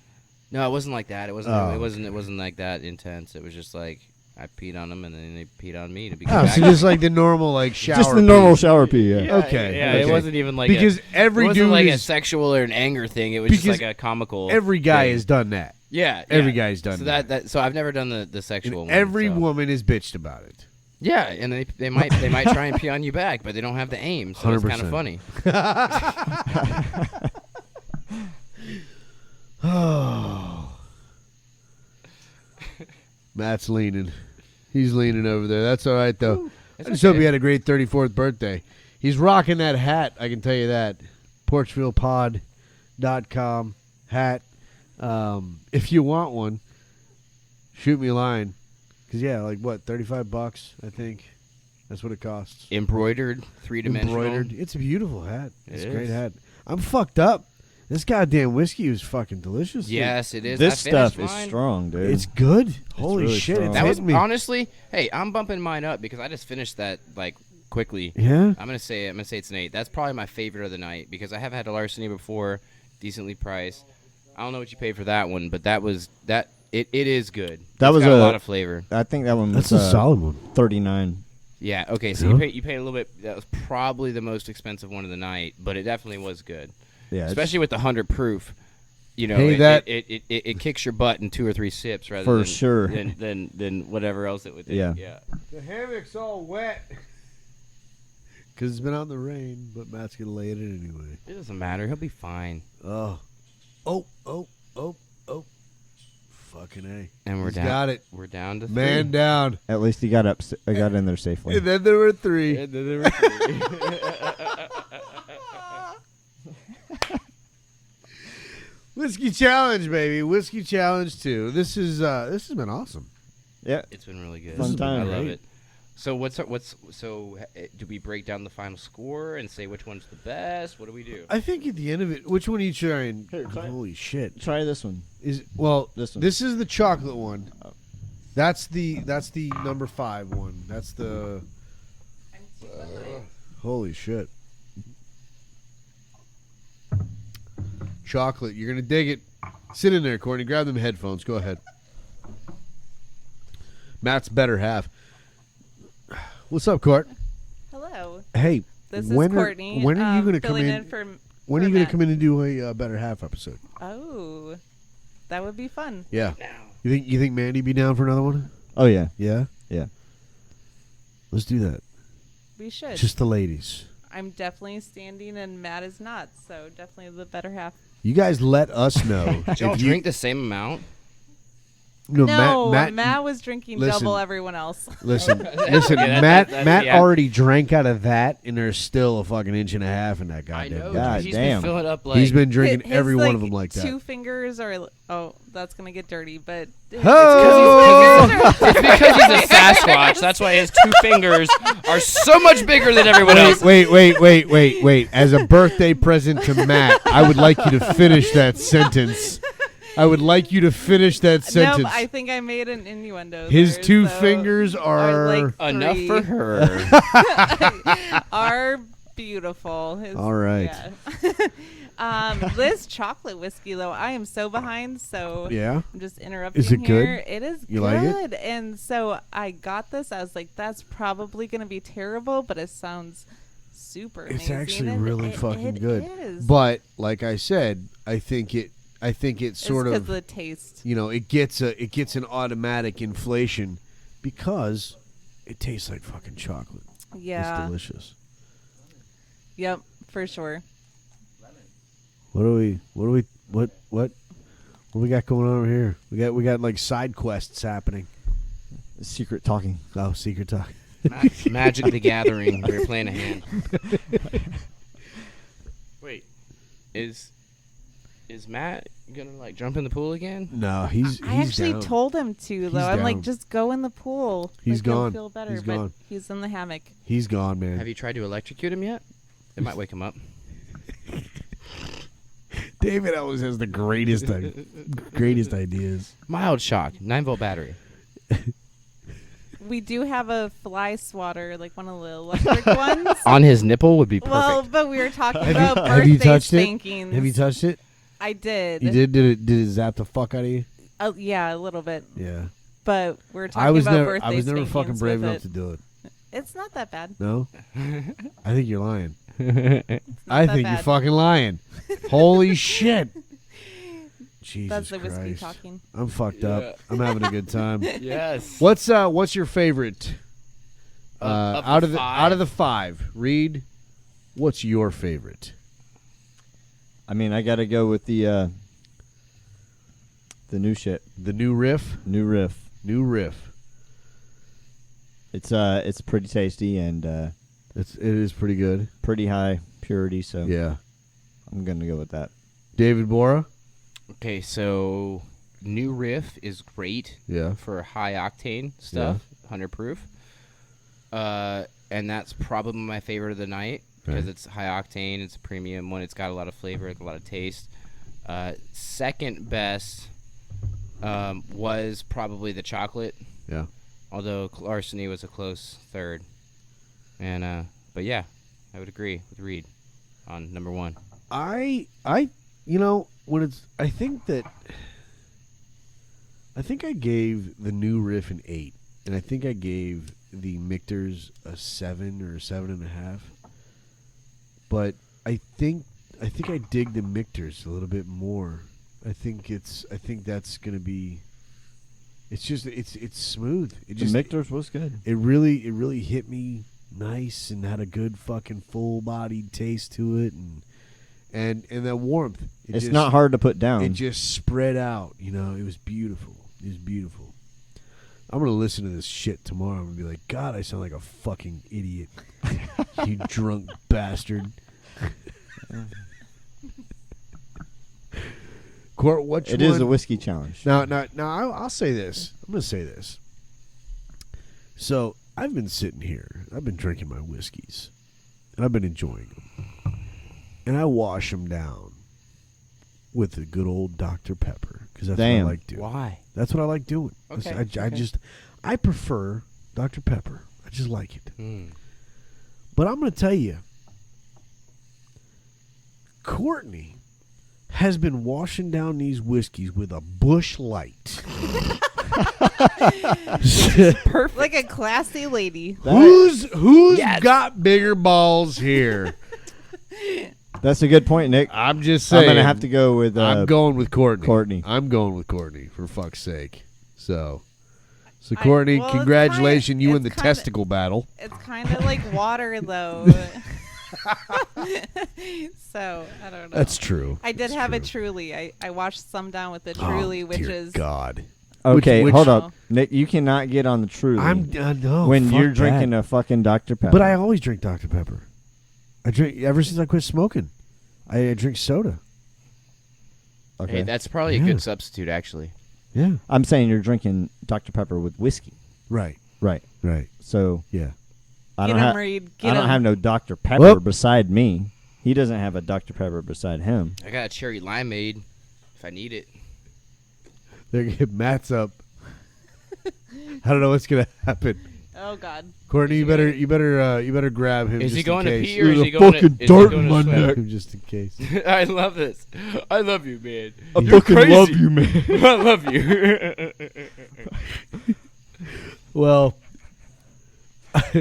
No, it wasn't like that. It wasn't. Oh. It wasn't like that intense. It was just like I peed on them, and then they peed on me to be. Oh, so just like the normal like shower. Just the normal pee. shower pee, yeah. Okay, Yeah, okay. it wasn't even like Because it every wasn't dude like a is sexual or an anger thing. It was just Because like a comical. every guy thing. has done that. Yeah, Every yeah. guy's done so that. So I've never done the sexual And one. every so. woman is bitched about it. Yeah, and they might try and pee on you back, but they don't have the aim, so it's kind 100%. of funny. Oh. Matt's leaning. He's leaning over there. That's all right, though. I just hope he had a great 34th birthday. He's rocking that hat, I can tell you that. PorchvillePod.com hat. If you want one, shoot me a line. Because, yeah, like what, $35, I think. That's what it costs. Embroidered, three-dimensional. Embroidered. It's a beautiful hat. It's It a great is. hat. I'm fucked up. This goddamn whiskey is fucking delicious. dude. Yes, it is. This I finished stuff is mine. strong, dude. It's good. Holy really shit. strong. It's That was hitting me. honestly, hey, I'm bumping mine up because I just finished that like quickly. Yeah? I'm gonna say it's an 8. That's probably my favorite of the night because I have had a Larceny before, decently priced. I don't know what you paid for that one, but that was that. It is good. That It's was got a a- lot of flavor. I think that one was That's a solid one. 39. Yeah. Okay. So Yeah. you paid a little bit. That was probably the most expensive one of the night, but it definitely was good, Yeah, especially with the 100 proof. You know, Hey, it, that- it kicks your butt in 2 or 3 sips rather For than sure. than whatever else it would do. Yeah. Yeah. The hammock's all wet. Because it's been out in the rain, but Matt's going to lay it in anyway. It doesn't matter. He'll be fine. Oh. Fucking A. And we're He's down. got it. We're down to Man 3. down. At least he got up. I got in there safely. And then there were 3. And then there were 3. Whiskey Challenge, baby. Whiskey Challenge 2. This has been awesome. Yeah. It's been really good. Fun time. I love Great. it. So do we break down the final score and say which one's the best? What do we do? I think at the end of it, which one are you trying? Here, try it. Holy shit. Try this one. This This one. This is the chocolate one. Oh. That's the number 5 one. That's the holy shit. Chocolate. You're gonna dig it. Sit in there, Courtney. Grab them headphones. Go ahead. Matt's better half. What's up, Court? Hello. Hey, This when is Courtney. when are you gonna come filling in? for When are for you gonna Matt. come in and do a better half episode? Oh, that would be fun. Yeah. You think Mandy be down for another one? Oh yeah. Yeah. Yeah. Let's do that. We should. Just the ladies. I'm definitely standing and Matt is not, so definitely the better half. You guys let us know Did y'all if you. drink the same amount? No, Matt Matt was drinking listen. double everyone else. Listen, Yeah, Matt that's yeah. already drank out of that, and there's still a fucking inch and a half in that I goddamn. know. God He's damn. been filling up like. He's been drinking His, every like, one of them like that. 2 fingers are. Oh, that's gonna get dirty, but. Ho! It's because he's a Sasquatch. That's why his 2 fingers are so much bigger than everyone else. Wait. As a birthday present to Matt, I would like you to finish that sentence. I would like you to finish that sentence. No, I think I made an innuendo. His there, 2 so fingers are like Enough 3 for her. are beautiful. All right. Yeah. This chocolate whiskey though, I am so behind. So Yeah. I'm just interrupting. Is it good? here. It is You good. like it? And so I got this. I was like, that's probably gonna be terrible, but it sounds super. It's amazing. actually And really it fucking good. is. But like I said, I think it's it's sort 'cause of the taste. it gets an automatic inflation because it tastes like fucking chocolate. Yeah. It's delicious. Yep. For sure. What do we got going on over here? We got like side quests happening. Secret talking. Oh, secret talk. Magic the Gathering. We were playing a hand. Wait, is Matt gonna like jump in the pool again? No, he's I actually down. told him to though. He's I'm like, down. just go in the pool. He's like, you'll gone. Feel better, He's but gone. he's in the hammock. He's gone, man. Have you tried to electrocute him yet? It might wake him up. David always has the greatest ideas. Mild shock, 9-volt battery. We do have a fly swatter, like one of the electric ones. On his nipple would be perfect. Well, but we were talking Have about you- have you birthday touched it? spankings. Have you touched it? I did. You did? Did it zap the fuck out of you? Yeah, a little bit. Yeah. But we're talking I was about never birthday fucking spankings brave with enough it. to do it. It's not that bad. No? I think you're lying. It's not I that think you're bad. fucking lying. Holy shit. Jesus That's the Christ. whiskey talking. I'm fucked up. I'm having a good time. Yes. What's your favorite Of out the of the five? out of the 5? Reed, what's your favorite? I mean, I gotta go with the new shit, The new riff? new riff. New riff. It's pretty tasty and It is pretty good. pretty high purity, so Yeah. I'm gonna go with that. David Bora? Okay, so new riff is great Yeah. for high octane stuff, 100 proof. And that's probably my favorite of the night because Okay. it's high octane, it's a premium one, it's got a lot of flavor, a lot of taste. Second best was probably the chocolate, Yeah. although Larceny was a close third. And but yeah, I would agree with Reed on number 1. I when it's I think I gave the new riff an 8, and I think I gave the Michters a 7 or a 7.5. But I think I dig the Michters a little bit more. I think that's gonna be. It's just it's smooth. It The just Michter's was good. it really hit me nice and had a good fucking full-bodied taste to it, and that warmth. It's not hard to put down. It just spread out. It was beautiful. It was beautiful. I'm gonna listen to this shit tomorrow. I'm gonna be like, God, I sound like a fucking idiot. You drunk bastard. Court, which It one? is a whiskey challenge. Now, I'll say this. I'm going to say this. So, I've been sitting here. I've been drinking my whiskeys. And I've been enjoying them. And I wash them down with the good old Dr. Pepper. Because that's Damn. what I like doing. Why? That's what I like doing. Okay, I prefer Dr. Pepper. I just like it. Mm. But I'm going to tell you, Courtney has been washing down these whiskeys with a Bush Light. Perfect. Like a classy lady. Who's Yes. got bigger balls here? That's a good point, Nick. I'm just saying. I'm gonna have to go with. I'm going with Courtney. Courtney. I'm going with Courtney for fuck's sake. So I- Courtney, well, it's congratulations, kinda- you in the it's kinda- testicle battle. It's kind of like water, though. So, I don't know. That's true. I did That's have a true. Truly. I washed some down with the Oh, Truly, which dear is God. Okay, which- hold up, Nick. You cannot get on the truly no. when fuck you're that. drinking a fucking Dr Pepper. But I always drink Dr Pepper. I drink ever since I quit smoking. I drink soda. okay. Hey, that's probably Yeah. a good substitute, actually. Yeah. I'm saying you're drinking Dr Pepper with whiskey, Right. right? Right. So Yeah. I Get don't 'em, have Reed. I Get don't 'em. have no Dr Pepper Well- beside me. He doesn't have a Dr Pepper beside him. I got a cherry limeade if I need it. They're gonna get Matt's up. I don't know what's gonna happen. Oh God. Courtney, you better grab him. Is just he in going to case. pee or is There's he a going to? fucking is he dart going in to my swim? neck, just in case. I love this. I love you, man. I You're fucking crazy. love you, man. I love you. Well,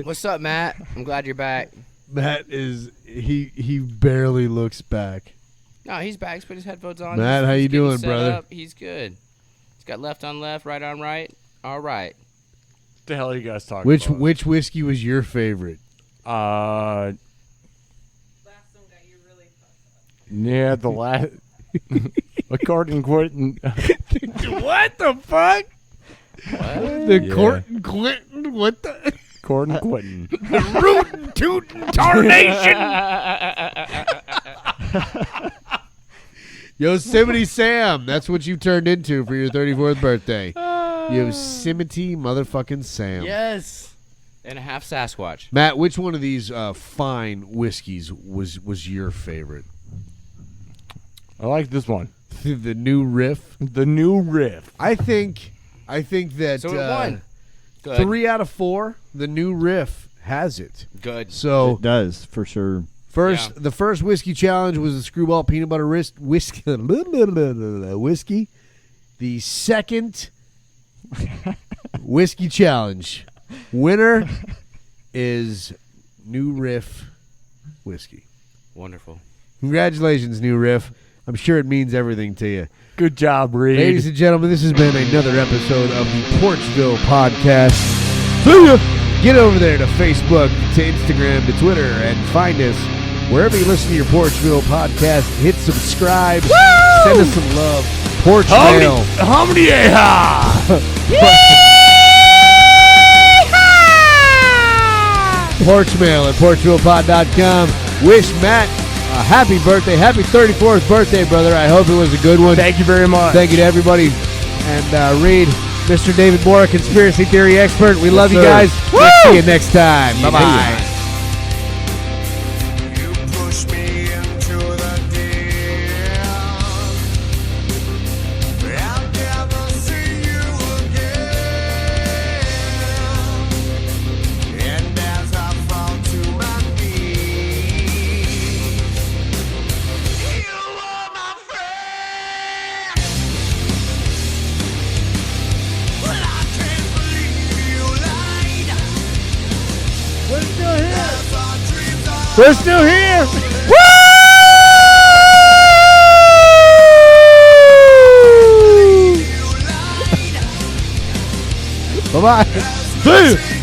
What's up, Matt? I'm glad you're back. Matt he barely looks back. No, he's back. He's put his headphones on. Matt, how you getting doing, set brother? up. He's good. He's got left on left, right on right. All right. What the hell are you guys talking Which about? whiskey was your favorite? Uh, Last one got you really fucked up. yeah, the last. According Quentin. What the fuck? What? The Yeah. Corton Clinton? What the? According Quentin. Rootin' tootin' tarnation! Yosemite Sam, that's what you turned into for your 34th birthday. Yosemite motherfucking Sam. Yes. And a half Sasquatch. Matt, which one of these fine whiskeys was your favorite? I like this one. The new riff. The new riff. I think that So it won. Good. 3 out of 4, the new riff has it. Good. So It does for sure. the first whiskey challenge was the Screwball Peanut Butter whiskey. Whiskey. The second whiskey challenge winner is New Riff whiskey. Wonderful. Congratulations, New Riff. I'm sure it means everything to you. Good job, Reed. Ladies and gentlemen, this has been another episode of the Porchville podcast. See ya! Get over there to Facebook, to Instagram, to Twitter, and find us wherever you listen to your Porchville podcast. Hit subscribe. Send us some love. Porchville. Hominy Porchmail at porchvillepod.com. Wish Matt a happy birthday. Happy 34th birthday, brother. I hope it was a good one. Thank you very much. Thank you to everybody. And Reed, Mr. David Moore, conspiracy theory expert. We love you sir. guys. We'll see you next time. Bye-bye. You push me into the deep. I'll never see you again. And as I fall to my knees, you are my friend. Well, I can't believe you lied. We're still here. As our dreams are We're still here. you lied. Bye-bye. See you.